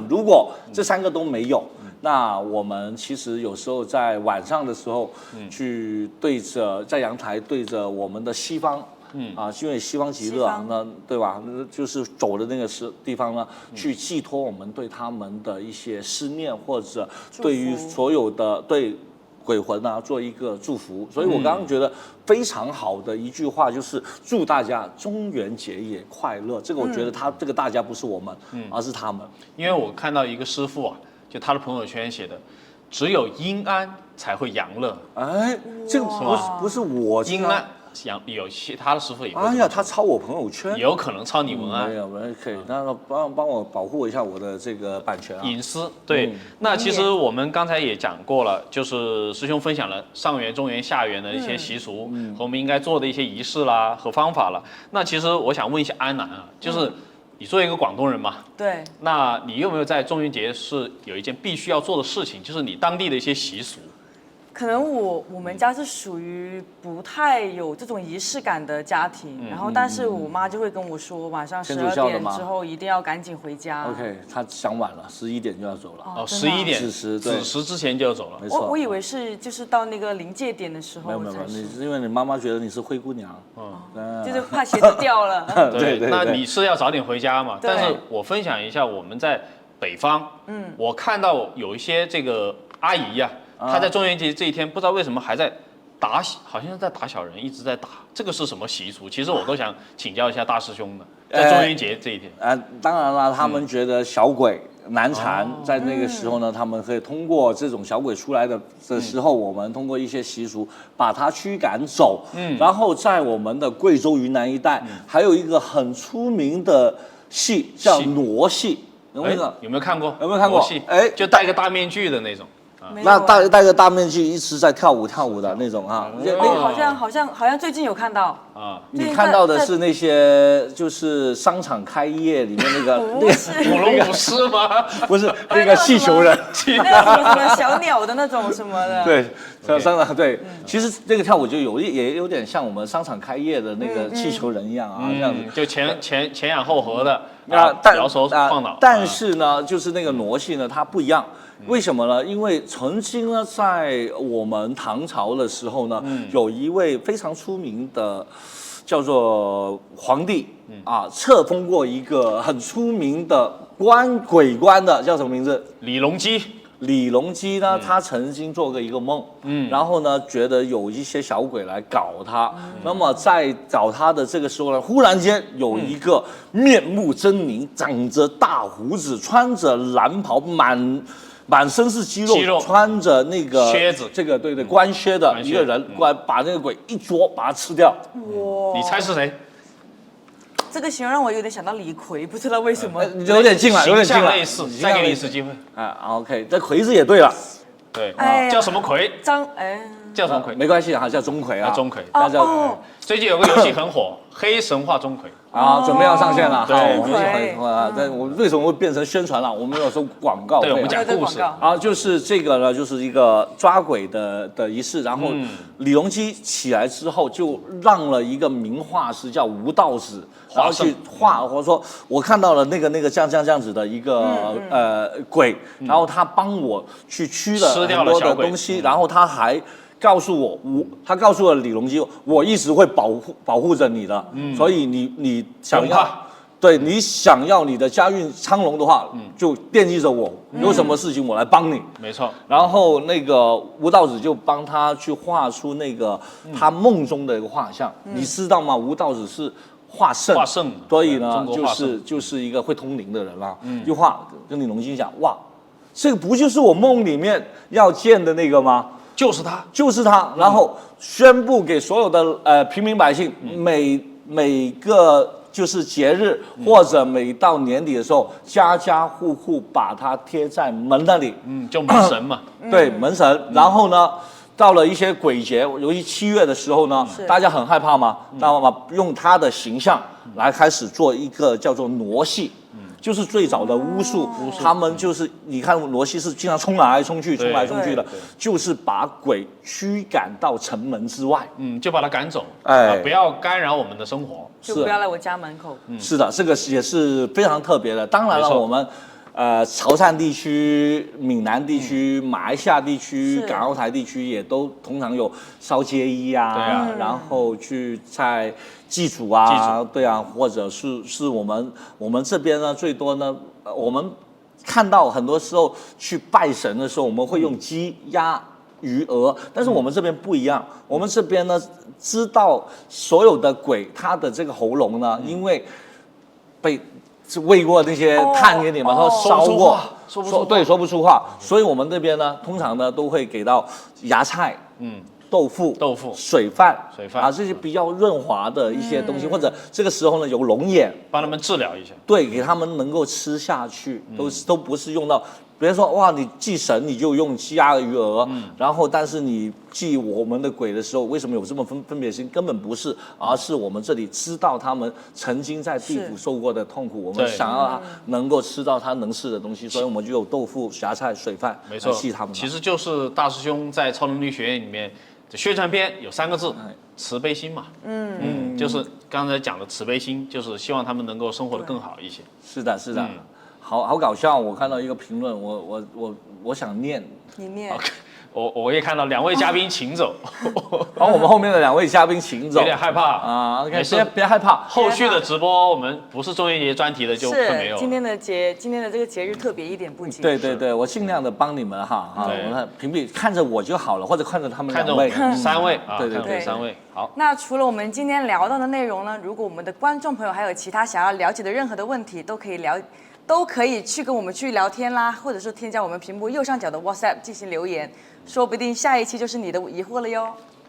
Speaker 1: 如果这三个都没有，那我们其实有时候在晚上的时候，去对着在阳台对着我们的西方。因为西方极乐那对吧？就是走的那个地方呢，去寄托我们对他们的一些思念，或者对于所有的对鬼魂啊做一个祝福。所以我刚刚觉得非常好的一句话就是祝大家中元节也快乐。这个我觉得这个大家不是我们，而是他们。
Speaker 2: 因为我看到一个师父啊，就他的朋友圈写的，只有阴安才会阳乐。
Speaker 1: 哎，这个不是我
Speaker 2: 阴安。有其他的师傅也。
Speaker 1: 哎呀，他抄我朋友圈，
Speaker 2: 有可能抄你文案。
Speaker 1: 没有，可以，那帮我保护一下我的这个版权啊。
Speaker 2: 隐私。对，那其实我们刚才也讲过了，就是师兄分享了上元、中元、下元的一些习俗和我们应该做的一些仪式啦和方法了。那其实我想问一下安南啊，就是你作为一个广东人嘛，
Speaker 3: 对，
Speaker 2: 那你有没有在中元节是有一件必须要做的事情，就是你当地的一些习俗？
Speaker 3: 可能我们家是属于不太有这种仪式感的家庭，然后但是我妈就会跟我说，晚上12点之后一定要赶紧回家。
Speaker 1: OK， 她想晚了，11点就要走了。
Speaker 2: 11点，子时之前就要走了。
Speaker 1: 没错。
Speaker 3: 我以为是就是到那个临界点的时候才是。
Speaker 1: 没有，因为你妈妈觉得你是灰姑娘，
Speaker 3: 就是怕鞋子掉了。
Speaker 2: 对，那你是要早点回家嘛？但是我分享一下我们在北方，我看到有一些这个阿姨呀。他在中元节这一天不知道为什么还在好像是在打小人，一直在打，这个是什么习俗？其实我都想请教一下大师兄的，在中元节这一天。
Speaker 1: 当然了，他们觉得小鬼难缠，在那个时候呢，他们可以通过这种小鬼出来的时候，我们通过一些习俗把它驱赶走。然后在我们的贵州、云南一带，还有一个很出名的戏叫傩戏，有没有看过？有没有看过？
Speaker 2: 哎，就戴个大面具的那种。
Speaker 1: 那戴个大面具一直在跳舞的那种啊，
Speaker 3: 好像最近有看到啊。
Speaker 1: 你看到的是那些就是商场开业里面那个
Speaker 2: 舞龙舞狮吗？
Speaker 1: 不是那个气球人，
Speaker 3: 那个什么小鸟的那种什么的。
Speaker 1: 对，商场对，其实这个跳舞就也有点像我们商场开业的那个气球人一样啊，这样子
Speaker 2: 就前仰后合的，摇手晃脑。
Speaker 1: 但是呢，就是那个傩戏呢，它不一样。为什么呢？因为曾经呢，在我们唐朝的时候呢，有一位非常出名的叫做皇帝册封过一个很出名的鬼官的，叫什么名字？
Speaker 2: 李隆基。
Speaker 1: 李隆基呢，他曾经做过一个梦，然后呢，觉得有一些小鬼来搞他，那么在找他的这个时候呢，忽然间有一个面目狰狞、长着大胡子、穿着蓝袍、满身是肌肉，穿着那个
Speaker 2: 靴子，
Speaker 1: 这个对官靴的一个人过来，把那个鬼一啄，把他吃掉。
Speaker 2: 哇！你猜是谁？
Speaker 3: 这个形容让我有点想到李逵，不知道为什么。
Speaker 1: 有点近了，
Speaker 2: 类似。再给你一次机会。
Speaker 1: OK，这魁字也对了。
Speaker 2: 对，叫什么魁？叫什么魁？
Speaker 1: 没关系啊，叫钟馗啊，
Speaker 2: 钟馗。
Speaker 1: 大家
Speaker 2: 最近有个游戏很火，《黑神话钟馗》。
Speaker 1: 啊，准备要上线了。
Speaker 2: 对
Speaker 1: 好，我们但我为什么会变成宣传了？我们有收广告费。
Speaker 2: 对，我们讲故事。
Speaker 1: 啊，就是这个呢，就是一个抓鬼的仪式。然后李隆基起来之后，就让了一个名画师叫吴道子，然后去画，或者说我看到了那个这样子的一个鬼，然后他帮我去驱了很多的东西，然后他还。告诉他告诉了李隆基，我一直会保护着你的，所以你想要，对你想要你的家运昌隆的话，就惦记着我，有什么事情我来帮你。
Speaker 2: 没错。
Speaker 1: 然后那个吴道子就帮他去画出那个他梦中的一个画像，你知道吗？吴道子是画圣，所以呢，就是一个会通灵的人啦。一画跟李隆基讲，哇，这个不就是我梦里面要见的那个吗？就是他，然后宣布给所有的平民百姓，每个就是节日或者每到年底的时候，家家户户把它贴在门那里，
Speaker 2: 就门神嘛，
Speaker 1: 对，门神。然后呢，到了一些鬼节，尤其7月的时候呢，大家很害怕嘛，那么用他的形象来开始做一个叫做傩戏。就是最早的巫术，他们就是你看傩戏是经常冲来冲去的，就是把鬼驱赶到城门之外，
Speaker 2: 就把他赶走，不要干扰我们的生活，
Speaker 3: 就不要来我家门口。
Speaker 1: 是的，这个也是非常特别的。当然了，我们潮汕地区、闽南地区、马来西亚地区、港澳台地区也都通常有烧街衣啊，然后去在祭祖啊，对啊，或者是我们这边呢，最多呢，我们看到很多时候去拜神的时候，我们会用鸡、鸭、鱼、鹅，但是我们这边不一样，我们这边呢，知道所有的鬼他的这个喉咙呢，因为被喂过那些炭给你们，然后烧过，说不出话，所以我们这边呢，通常呢都会给到芽菜，豆腐、水饭啊，这些比较润滑的一些东西，或者这个时候呢有龙眼，
Speaker 2: 帮他们治疗一下，
Speaker 1: 对，给他们能够吃下去，都不是用到。别人说哇，你祭神你就用鸡鸭鱼鹅，然后但是你祭我们的鬼的时候，为什么有这么分别心？根本不是，而是我们这里知道他们曾经在地府受过的痛苦，我们想要他能够吃到他能吃的东西，所以我们就有豆腐、芽菜、水饭来祭他们。
Speaker 2: 其实就是大师兄在超能力学院里面的宣传片有3个字：慈悲心嘛。就是刚才讲的慈悲心，就是希望他们能够生活得更好一些。
Speaker 1: 是的。好搞笑！我看到一个评论，我想念，
Speaker 3: 你念。
Speaker 2: 我也看到2位嘉宾请走，
Speaker 1: 把我们后面的2位嘉宾请走，
Speaker 2: 有点害怕
Speaker 1: 啊。OK， 别害怕，
Speaker 2: 后续的直播我们不是中元节专题的就会没有。
Speaker 3: 今天的这个节日特别一点不急。
Speaker 1: 对，我尽量的帮你们哈。我看屏蔽看着我就好了，或者看着他们2位、
Speaker 2: 3位啊，
Speaker 1: 对
Speaker 2: 3位。好，
Speaker 3: 那除了我们今天聊到的内容呢，如果我们的观众朋友还有其他想要了解的任何的问题，都可以去跟我们去聊天啦，或者是添加我们屏幕右上角的 WhatsApp 进行留言，说不定下一期就是你的疑惑了哟。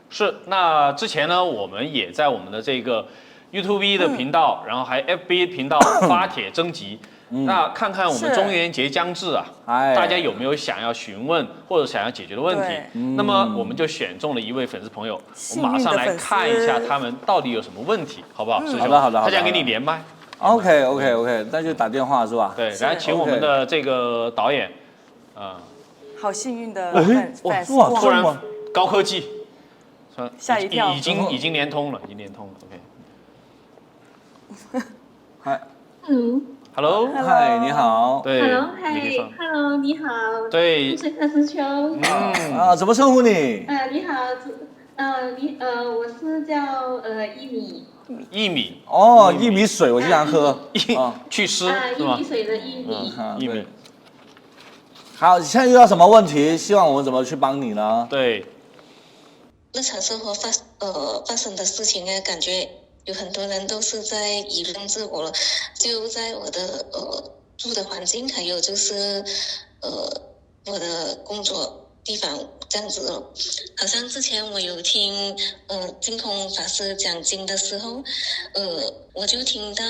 Speaker 2: 是，那之前呢，我们也在我们的这个 YouTube 的频道，然后还 FB 频道发帖征集。那看看我们中元节将至啊，大家有没有想要询问或者想要解决的问题？那么我们就选中了一位粉丝朋友，我马上来看一下他们到底有什么问题，好不好？师兄，
Speaker 1: 好的，
Speaker 2: 他想给你连麦。
Speaker 1: OK，那就打电话是吧？
Speaker 2: 对，来请我们的这个导演，
Speaker 3: 好幸运的粉丝，
Speaker 2: 突然高科技，
Speaker 3: 吓一跳，
Speaker 2: 已经连通了，OK。
Speaker 1: 嗨
Speaker 2: ，Hello，
Speaker 1: 嗨，你好，
Speaker 2: 对
Speaker 4: ，Hello，你好，
Speaker 2: 对，
Speaker 4: 大师兄，
Speaker 1: 怎么称呼你？
Speaker 4: 你好，我是叫
Speaker 2: 薏米
Speaker 1: 哦，薏米水我经常喝，
Speaker 2: 祛湿是
Speaker 4: 吗？薏米水的薏米。
Speaker 1: 好，现在遇到什么问题？希望我们怎么去帮你呢？
Speaker 2: 对，
Speaker 5: 日常生活发生的事情啊，感觉有很多人都是在议论自我了，就在我的住的环境，还有就是我的工作地方这样子哦。好像之前我有听净空法师讲经的时候，我就听到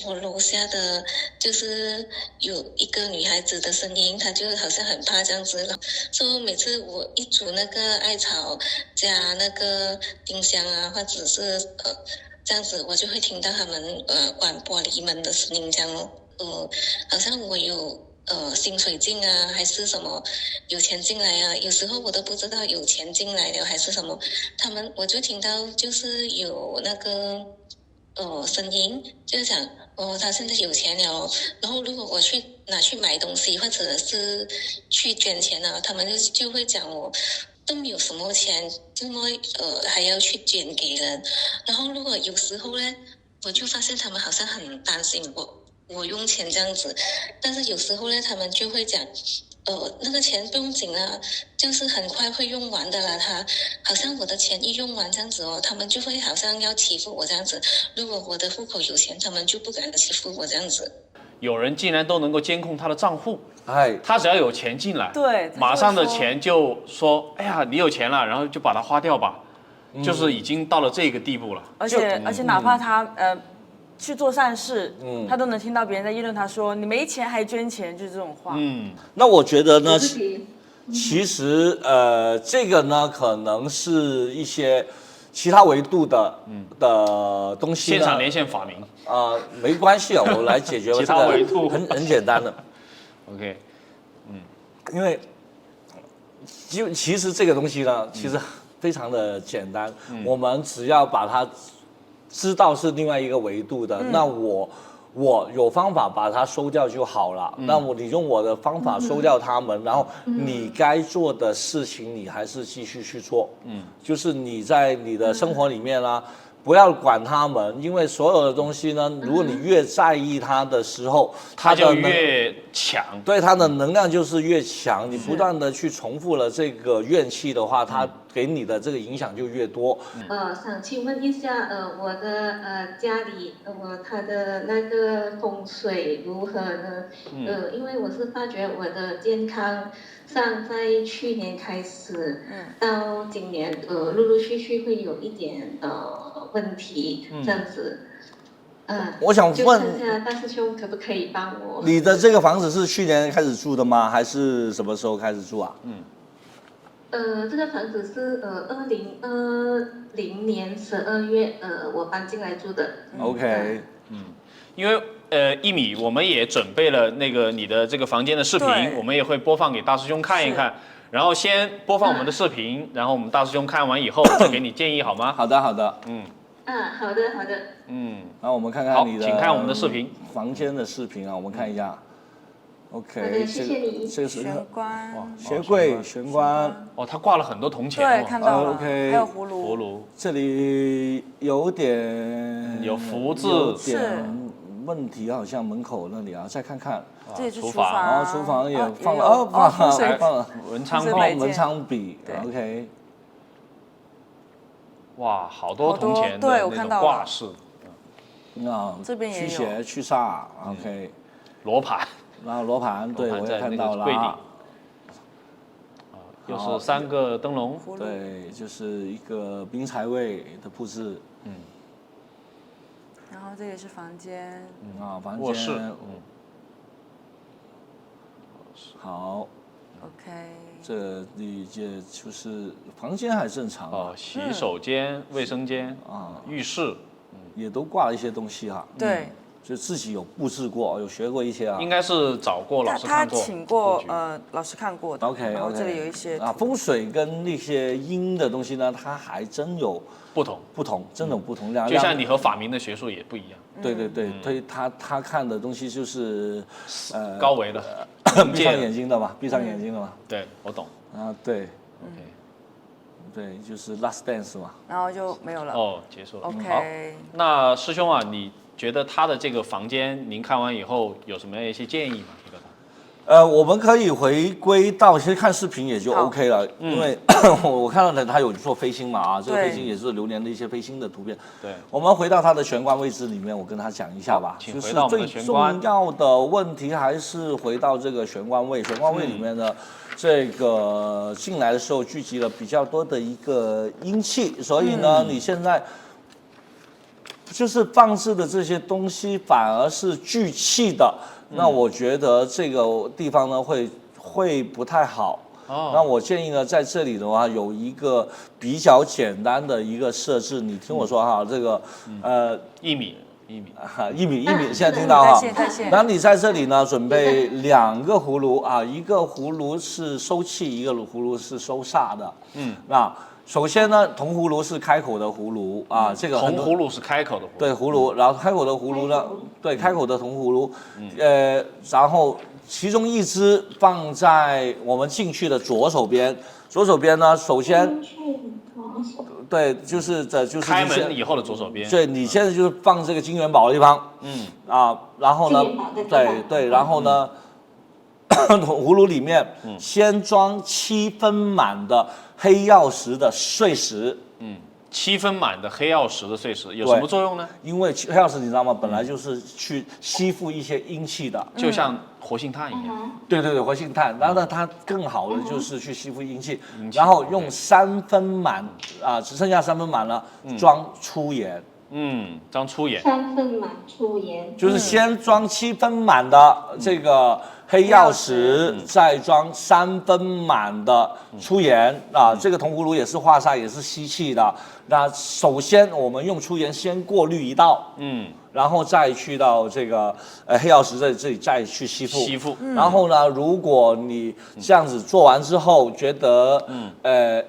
Speaker 5: 我楼下的就是有一个女孩子的声音，她就好像很怕这样子了。所以每次我一煮那个艾草加那个丁香啊，或者是这样子，我就会听到他们关玻璃门的声音这样哦。好像我有薪水进啊，还是什么有钱进来啊？有时候我都不知道有钱进来了还是什么。我就听到就是有那个声音，就是讲他现在有钱了哦。然后如果我拿去买东西或者是去捐钱啊，他们就会讲我都没有什么钱，这么还要去捐给人。然后如果有时候呢，我就发现他们好像很担心我用钱这样子，但是有时候呢，他们就会讲，那个钱不用紧啦，就是很快会用完的啦。好像我的钱一用完这样子哦，他们就会好像要欺负我这样子。如果我的户口有钱，他们就不敢欺负我这样子。
Speaker 2: 有人竟然都能够监控他的账户，
Speaker 1: 哎，
Speaker 2: 他只要有钱进来，
Speaker 3: 对，
Speaker 2: 马上的钱就说，哎呀，你有钱了，然后就把它花掉吧，就是已经到了这个地步了。
Speaker 3: 而且哪怕他去做善事，他都能听到别人在议论他说你没钱还捐钱，就是这种话。
Speaker 1: 那我觉得呢，
Speaker 4: 己
Speaker 1: 其实这个呢，可能是一些其他维度的东西呢。
Speaker 2: 现场连线法名。
Speaker 1: 没关系啊，我来解决
Speaker 2: 其他维度
Speaker 1: 很简单的。
Speaker 2: OK，
Speaker 1: 因为其实这个东西呢，其实非常的简单，我们只要把它知道是另外一个维度的，那我有方法把它收掉就好了。那你用我的方法收掉他们，然后你该做的事情你还是继续去做。就是你在你的生活里面啊，不要管他们，因为所有的东西呢，如果你越在意它的时候，
Speaker 2: 它就越强。
Speaker 1: 对，它的能量就是越强。你不断的去重复了这个怨气的话，它给你的这个影响就越多。
Speaker 5: 想请问一下，我的家里，它的那个风水如何呢？因为我是发觉我的健康上在去年开始，到今年，陆陆续续会有一点问题，这样子。
Speaker 1: 我想
Speaker 5: 就
Speaker 1: 问
Speaker 5: 看下大师兄可不可以帮我？
Speaker 1: 你的这个房子是去年开始住的吗？还是什么时候开始住啊？
Speaker 5: 这个房子是2020年12月我搬进来住的。
Speaker 1: OK，
Speaker 2: 因为1米，我们也准备了那个你的这个房间的视频，我们也会播放给大师兄看一看。然后先播放我们的视频，然后我们大师兄看完以后再给你建议，好吗？
Speaker 1: 好的，好的。
Speaker 5: 好的，好的。
Speaker 1: 那我们看看
Speaker 2: 好，
Speaker 1: 你的，
Speaker 2: 请看我们的视频，
Speaker 1: 房间的视频啊，我们看一下。OK，
Speaker 5: 好的，谢谢你。
Speaker 1: 这个是
Speaker 3: 玄关，
Speaker 1: 鞋柜、玄关。
Speaker 2: 哦，他挂了很多铜钱。
Speaker 3: 对，看到了。
Speaker 1: OK，
Speaker 3: 还有葫芦。
Speaker 2: 葫芦。
Speaker 1: 这里有点
Speaker 2: 有福字，
Speaker 1: 有点问题，好像门口那里啊，再看看。
Speaker 3: 这也是
Speaker 2: 厨房
Speaker 1: 然后厨房也放了，放了
Speaker 2: 文昌
Speaker 3: 笔
Speaker 1: 文昌笔。OK。
Speaker 2: 哇，好多铜钱的那种挂饰。
Speaker 3: 这边也有。
Speaker 1: 驱邪驱煞 ，OK。
Speaker 2: 罗盘。
Speaker 1: 然后罗盘，对，我也看到了。
Speaker 2: 柜顶。又是3个灯笼。
Speaker 1: 对，就是一个兵财位的布置。
Speaker 3: 然后这也是房间。
Speaker 1: 房间。
Speaker 2: 卧室。
Speaker 1: 好。
Speaker 3: OK。
Speaker 1: 这里就是房间还正常。
Speaker 2: 洗手间、卫生间浴室，
Speaker 1: 也都挂了一些东西哈。
Speaker 3: 对。
Speaker 1: 就自己有布置过，有学过一些啊。
Speaker 2: 应该是找过老师看过。
Speaker 3: 他请过老师看过的。
Speaker 1: OK。
Speaker 3: 然后这里有一些
Speaker 1: 风水跟那些阴的东西呢，它还真有
Speaker 2: 不同，
Speaker 1: 真有不同。
Speaker 2: 就像你和法明的学术也不一样。
Speaker 1: 对，他看的东西就是
Speaker 2: 高维的，
Speaker 1: 闭上眼睛的嘛，
Speaker 2: 对，我懂。
Speaker 1: 对。
Speaker 2: OK。
Speaker 1: 对，就是 Last Dance 嘛。
Speaker 3: 然后就没有了。
Speaker 2: 结束了。
Speaker 3: OK。
Speaker 2: 好，那师兄啊，你觉得他的这个房间，您看完以后有什么一些建议吗？这个
Speaker 1: 我们可以回归到，其实看视频也就 OK 了，因为我看到他有做飞星嘛啊，这个飞星也是流年的一些飞星的图片。
Speaker 2: 对，
Speaker 1: 我们回到它的玄关位置里面，我跟他讲一下吧。就是最重要的问题还是回到这个玄关位，玄关位里面呢，这个进来的时候聚集了比较多的一个阴气，所以呢，你现在。就是放置的这些东西反而是聚气的，那我觉得这个地方呢会不太好。那我建议呢，在这里的话有一个比较简单的一个设置，你听我说哈，这个
Speaker 2: 1米，
Speaker 1: 现在听到哈。
Speaker 3: 那
Speaker 1: 你在这里呢，准备2个葫芦啊，一个葫芦是收气，一个葫芦是收煞的。那。首先呢，铜葫芦是开口的葫芦啊，这个
Speaker 2: 铜葫芦是开口的葫芦，
Speaker 1: 对葫芦，然后开口的葫芦呢，对开口的铜葫芦，然后其中一只放在我们进去的左手边呢，首先，对，就是
Speaker 2: 开门以后的左手边，
Speaker 1: 对，你现在就是放这个金元宝的地方，然后呢，对，然后呢。葫芦里面先装7分满的黑曜石的碎石
Speaker 2: ，7分满的黑曜石的碎石有什么作用呢？
Speaker 1: 因为黑曜石你知道吗？本来就是去吸附一些阴气的，
Speaker 2: 就像活性炭一样。
Speaker 1: 对，活性炭。然后呢，它更好的就是去吸附阴气，然后用3分满只剩下3分满了，装粗盐。
Speaker 2: 装粗盐。
Speaker 4: 3分满粗盐。
Speaker 1: 就是先装7分满的这个。黑曜石再装3分满的粗盐这个铜葫芦也是化煞，也是吸气的。那首先我们用粗盐先过滤一道，然后再去到这个黑曜石这里再去吸附。然后呢，如果你这样子做完之后，觉得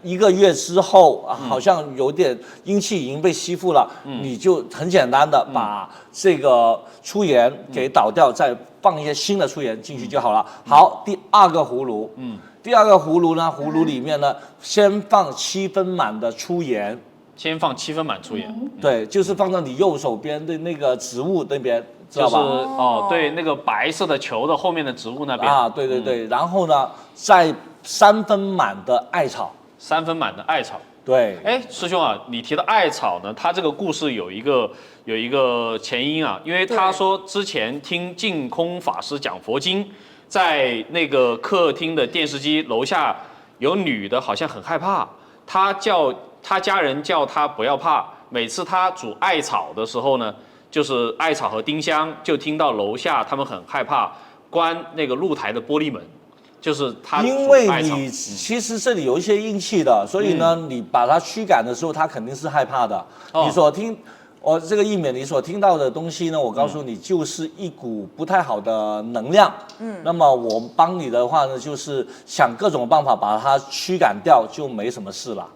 Speaker 1: 1个月之后好像有点阴气已经被吸附了，你就很简单的把这个粗盐给倒掉，再放一些新的粗盐进去就好了。好，第2个葫芦，第2个葫芦呢，葫芦里面呢，先放7分满的粗盐。
Speaker 2: 先放7分满粗盐，
Speaker 1: 对，就是放到你右手边的那个植物那边，知道吧？
Speaker 2: 对，那个白色的球的后面的植物那边
Speaker 1: 对，然后呢，再3分满的艾草
Speaker 2: ，3分满的艾草。
Speaker 1: 对，
Speaker 2: 师兄啊，你提的艾草呢，它这个故事有一个前因啊，因为他说之前听净空法师讲佛经，在那个客厅的电视机楼下有女的，好像很害怕，他家人叫他不要怕，每次他煮艾草的时候呢，就是艾草和丁香，就听到楼下他们很害怕，关那个露台的玻璃门，就是他煮艾草。
Speaker 1: 因为你其实这里有一些阴气的，所以呢，你把它驱赶的时候，他肯定是害怕的。你所听，这个一免你所听到的东西呢，我告诉你，就是一股不太好的能量。那么我帮你的话呢，就是想各种办法把它驱赶掉，就没什么事了。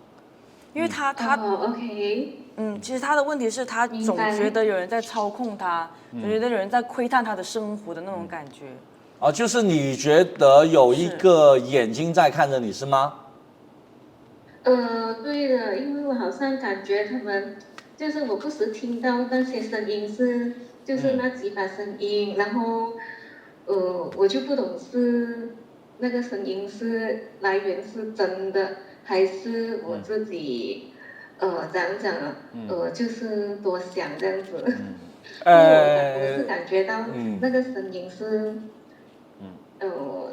Speaker 3: 因为他
Speaker 4: OK，
Speaker 3: 其实他的问题是他总觉得有人在操控他，总觉得有人在窥探他的生活的那种感觉。
Speaker 1: 就是你觉得有一个眼睛在看着你是吗？
Speaker 4: 对的，因为我好像感觉他们，就是我不时听到那些声音就是那几把声音，然后我就不懂是那个声音是来源是真的。还是我自己，怎样讲啊？就是多想这样子。我是感觉到那个声音是，在我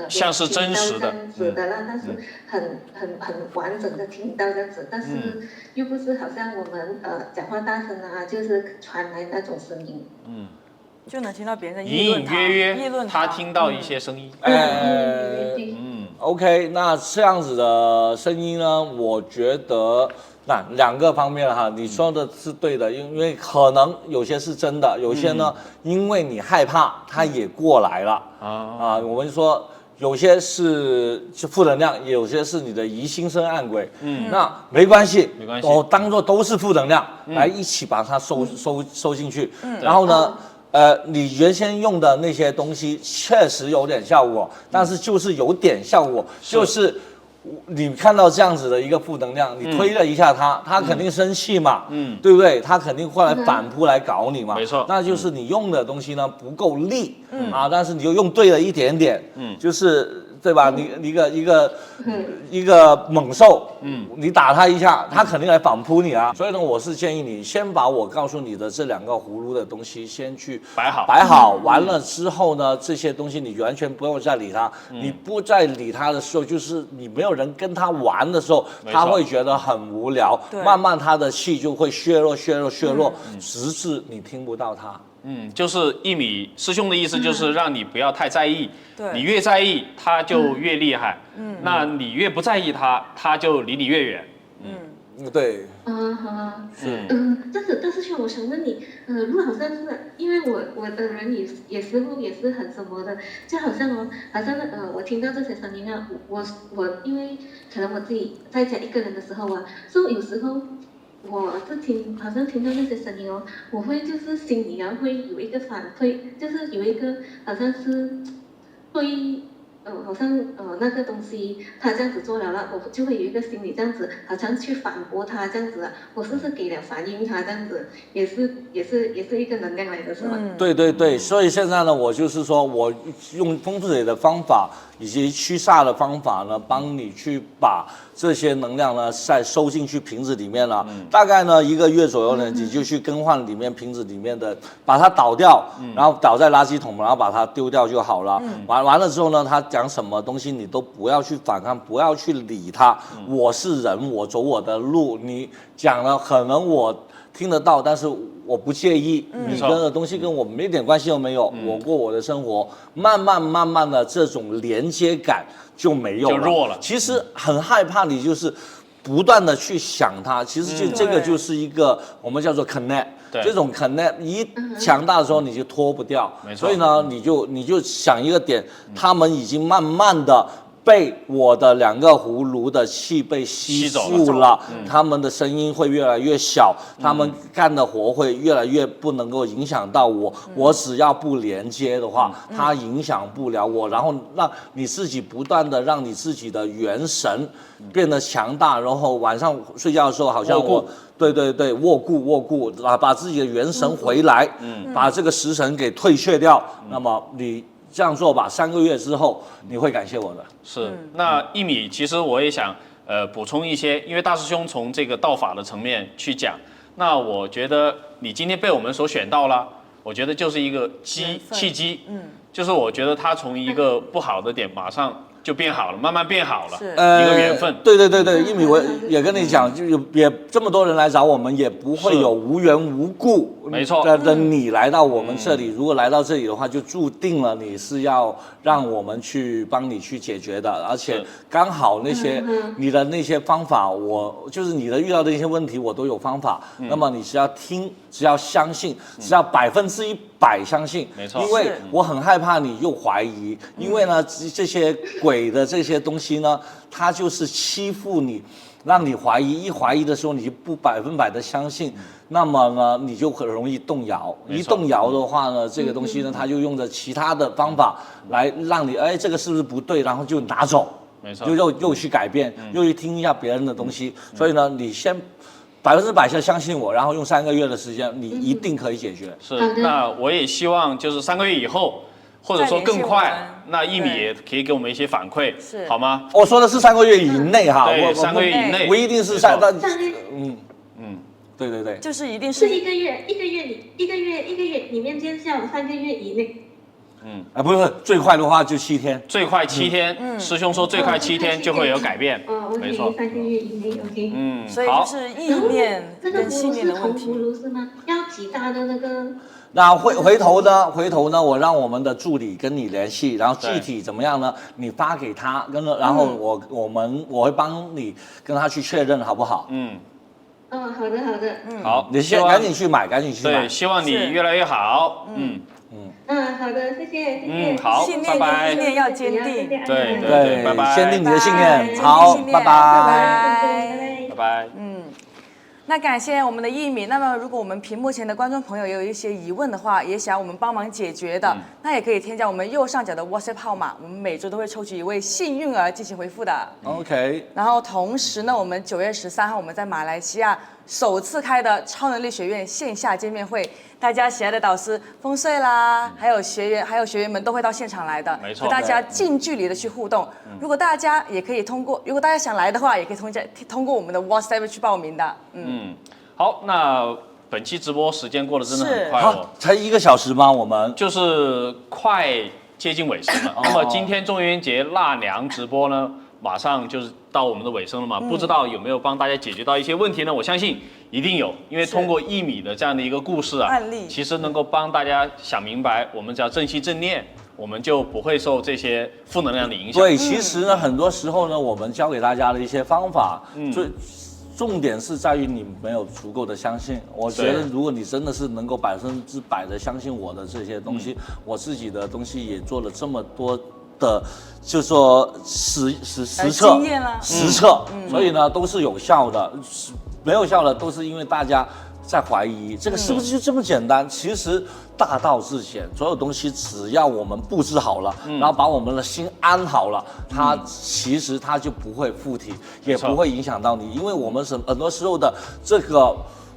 Speaker 4: 的
Speaker 2: 像是真实的
Speaker 4: 这样子的啦，但是很完整的听到这样子，但是又不是好像我们讲话大声啊，就是传来那种声音。
Speaker 3: 就能听到别人的
Speaker 2: 隐隐约约，他听到一些声音。
Speaker 1: OK， 那这样子的声音呢，我觉得那2个方面哈，你说的是对的，因为可能有些是真的，有些呢，因为你害怕，它也过来了我们说有些是负能量，有些是你的疑心生暗鬼，那没关系，我当做都是负能量，来一起把它收进去，然后呢。你原先用的那些东西确实有点效果，但是就是有点效果，就是你看到这样子的一个负能量，你推了一下他，他肯定生气嘛，对不对？他肯定会来反扑来搞你嘛，
Speaker 2: 没错，
Speaker 1: 那就是你用的东西呢不够力，但是你就用对了一点点，就是对吧？你一个猛兽，你打他一下，他肯定来反扑你啊。所以呢，我是建议你先把我告诉你的这2个葫芦的东西先去
Speaker 2: 摆
Speaker 1: 好，完了之后呢，这些东西你完全不用再理他。你不再理他的时候，就是你没有人跟他玩的时候，他会觉得很无聊，慢慢他的气就会削弱，直至你听不到他。
Speaker 2: 就是一米师兄的意思就是让你不要太在意，你越在意他就越厉害，那你越不在意他就离你越远。
Speaker 1: 对。
Speaker 4: 好啊。但是兄，我想问你，如果好像是因为我的人也时候也是很什么的，就好像我听到这些声音啊，我因为可能我自己在家一个人的时候啊，所以有时候。我是好像听到那些声音哦，我会就是心里啊会有一个反馈，就是有一个好像是会好像那个东西他这样子做了，我就会有一个心理这样子，好像去反驳他这样子啊，我是不是给了反应他这样子，也是一个能量来的是吗？
Speaker 1: 对，所以现在呢，我就是说我用风水的方法以及驱煞的方法呢，帮你去把这些能量呢再收进去瓶子里面了。大概呢1个月左右呢，你就去更换里面瓶子里面的，把它倒掉，然后倒在垃圾桶，然后把它丢掉就好了。完了之后呢，他讲什么东西你都不要去反抗，不要去理他。我是人，我走我的路，你讲了可能我听得到，但是我不介意，你的东西跟我们一点关系都没有，我过我的生活，慢慢的这种连接感就没有了，
Speaker 2: 就弱了。
Speaker 1: 其实很害怕你就是不断的去想它，其实这个就是一个我们叫做 connect，这种 connect 一强大的时候你就脱不掉，所以呢你就想一个点，他们已经慢慢的。被我的2个葫芦的气被吸附了，他们的声音会越来越小，他们干的活会越来越不能够影响到我。我只要不连接的话，它影响不了我。然后让你自己不断的让你自己的元神变得强大，然后晚上睡觉的时候好像我。对，握固，把自己的元神回来，把这个食神给退却掉。那么你。这样做吧，3个月之后你会感谢我的。
Speaker 2: 是，那1米，其实我也想补充一些，因为大师兄从这个道法的层面去讲，那我觉得你今天被我们所选到了，我觉得就是一个契机，就是我觉得他从一个不好的点马上就变好了，慢慢变好了，一个缘分。
Speaker 1: 对，1米我也跟你讲，就也这么多人来找我们，也不会有无缘无故
Speaker 2: 没错
Speaker 1: 的你来到我们这里。如果来到这里的话，就注定了你是要让我们去帮你去解决的，而且刚好那些你的那些方法，我就是你的遇到的一些问题，我都有方法。那么你只要听，只要相信，只要100%相信，
Speaker 2: 没错。
Speaker 1: 因为我很害怕你又怀疑，因为呢这些鬼的这些东西呢，它就是欺负你，让你怀疑。一怀疑的时候，你就不100%的相信，那么呢，你就很容易动摇。一动摇的话呢，这个东西呢，它就用着其他的方法来让你，这个是不是不对？然后就拿走，
Speaker 2: 没错，
Speaker 1: 又去改变，又去听一下别人的东西。所以呢，你先100%相信我，然后用3个月的时间，你一定可以解决。
Speaker 2: 是，那我也希望就是3个月以后。或者说更快，那1米也可以给我们一些反馈，好吗？
Speaker 1: 我说的是3个月以内哈，
Speaker 2: 对，3个月以内，
Speaker 1: 不一定是对，
Speaker 3: 就是一定是
Speaker 4: 一个月里面见效，3个月以内。
Speaker 1: 不是最快的话就7天，
Speaker 2: 最快7天。师兄说最快7天就会有改变，没错。
Speaker 4: 3个月以内 ，OK。
Speaker 3: 所以就是意念跟信念的问题。
Speaker 4: 这个葫芦是吗？要几大的那个？
Speaker 1: 那回头呢，我让我们的助理跟你联系，然后具体怎么样呢？你发给他，然后我会帮你跟他去确认，好不好？
Speaker 4: 好的。
Speaker 2: 好，
Speaker 1: 你先赶紧去买。
Speaker 2: 对，希望你越来越好。
Speaker 4: 好的，谢谢。
Speaker 2: 好，拜拜。
Speaker 3: 信念要坚定。
Speaker 2: 对，拜拜。
Speaker 1: 坚定你的信念。好，拜拜。
Speaker 3: 那感谢我们的一米。那么，如果我们屏幕前的观众朋友也有一些疑问的话，也想要我们帮忙解决的，那也可以添加我们右上角的 WhatsApp 号码，我们每周都会抽取一位幸运儿进行回复的。
Speaker 1: OK。
Speaker 3: 然后同时呢，我们9月13号我们在马来西亚首次开的超能力学院线下见面会，大家喜爱的导师风穗啦，还有学员们都会到现场来的，
Speaker 2: 没错，
Speaker 3: 和大家近距离的去互动。如果大家也可以如果大家想来的话，也可以通过我们的 WhatsApp 去报名的。
Speaker 2: 好，那本期直播时间过得真的很快哦，
Speaker 1: 才1个小时吗？我们
Speaker 2: 就是快接近尾声了。那么今天中元节纳凉直播呢，马上就是到我们的尾声了嘛，不知道有没有帮大家解决到一些问题呢？我相信一定有，因为通过一米的这样的一个故事啊，
Speaker 3: 案例
Speaker 2: 其实能够帮大家想明白，我们只要正心正念，我们就不会受这些负能量的影响。
Speaker 1: 对，其实呢，很多时候呢，我们教给大家的一些方法，重点是在于你没有足够的相信。我觉得，如果你真的是能够100%的相信我的这些东西，我自己的东西也做了这么多的，就说实测，所以呢都是有效的，没有效的都是因为大家在怀疑这个是不是就这么简单？其实大道至简，所有东西只要我们布置好了，然后把我们的心安好了，它其实它就不会附体，也不会影响到你，因为我们很多时候的这个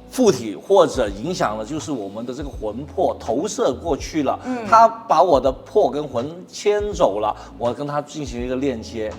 Speaker 1: 附体或者影响了，就是我们的这个魂魄投射过去了，它把我的魄跟魂牵走了，我跟它进行一个链接，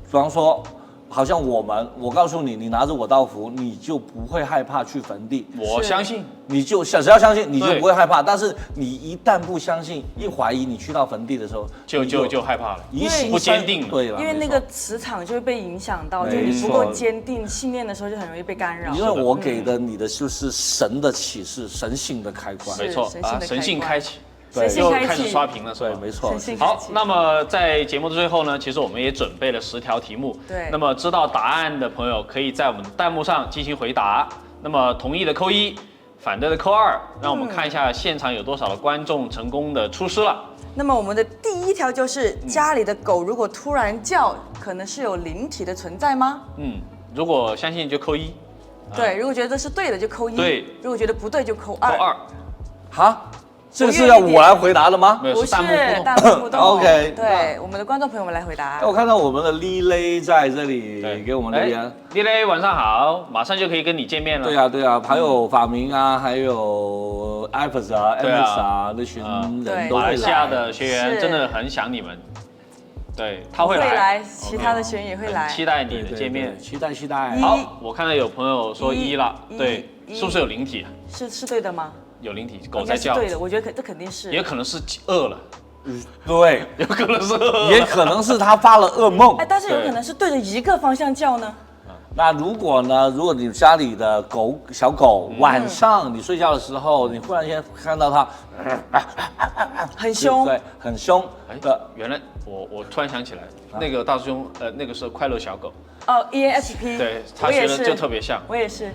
Speaker 1: 比方说。好像我告诉你，你拿着我道符，你就不会害怕去坟地。
Speaker 2: 我相信，
Speaker 1: 你就只要相信，你就不会害怕。但是你一旦不相信，一怀疑，你去到坟地的时候，
Speaker 2: 就害怕了，
Speaker 1: 疑心
Speaker 2: 不坚定了。
Speaker 1: 对了，
Speaker 3: 因为那个磁场就会被影响到，就你不够坚定信念的时候，就很容易被干扰。
Speaker 1: 因为我给的你的就是神的启示，神性的开关。
Speaker 2: 没错啊，神性开启。
Speaker 3: 又
Speaker 2: 开始刷屏了，是吧？
Speaker 1: 对，没错。
Speaker 2: 好，那么在节目的最后呢，其实我们也准备了10条题目。
Speaker 3: 对。
Speaker 2: 那么知道答案的朋友可以在我们的弹幕上进行回答。那么同意的扣1，反对的扣2。让我们看一下现场有多少的观众成功的出师了。
Speaker 3: 那么我们的第1条就是家里的狗如果突然叫，可能是有灵体的存在吗？
Speaker 2: 如果相信就扣1。
Speaker 3: 对，如果觉得这是对的就扣1。
Speaker 2: 对。
Speaker 3: 如果觉得不对就扣2。
Speaker 2: 扣2。
Speaker 1: 好。这个是要我来回答的吗？
Speaker 2: 没有，是弹
Speaker 3: 幕互动。
Speaker 1: OK，
Speaker 3: 对，我们的观众朋友们来回答。
Speaker 1: 我看到我们的丽蕾在这里给我们留言。
Speaker 2: 丽蕾晚上好，马上就可以跟你见面了。
Speaker 1: 对啊，还有法明啊，还有艾弗斯啊、MS 啊，那群人都
Speaker 2: 马来西亚的学员真的很想你们。对，他会
Speaker 3: 来，其他的学员也会来，
Speaker 2: 期待你的见面，
Speaker 1: 期待。
Speaker 2: 好，我看到有朋友说1了，对，是不是有灵体？
Speaker 3: 是对的吗？
Speaker 2: 有灵体，狗在叫。
Speaker 3: 对的，我觉得这肯定是。
Speaker 2: 也可能是饿了。
Speaker 1: 对，
Speaker 2: 有可能是饿了。
Speaker 1: 也可能是他发了噩梦。
Speaker 3: 但是有可能是对着一个方向叫呢。
Speaker 1: 那如果你家里的小狗晚上你睡觉的时候，你忽然间看到它
Speaker 3: 很凶，
Speaker 1: 对，很凶的。
Speaker 2: 原来我突然想起来，那个大师兄，那个是快乐小狗。
Speaker 3: ENFP。
Speaker 2: 对，他学的就特别像。
Speaker 3: 我也是。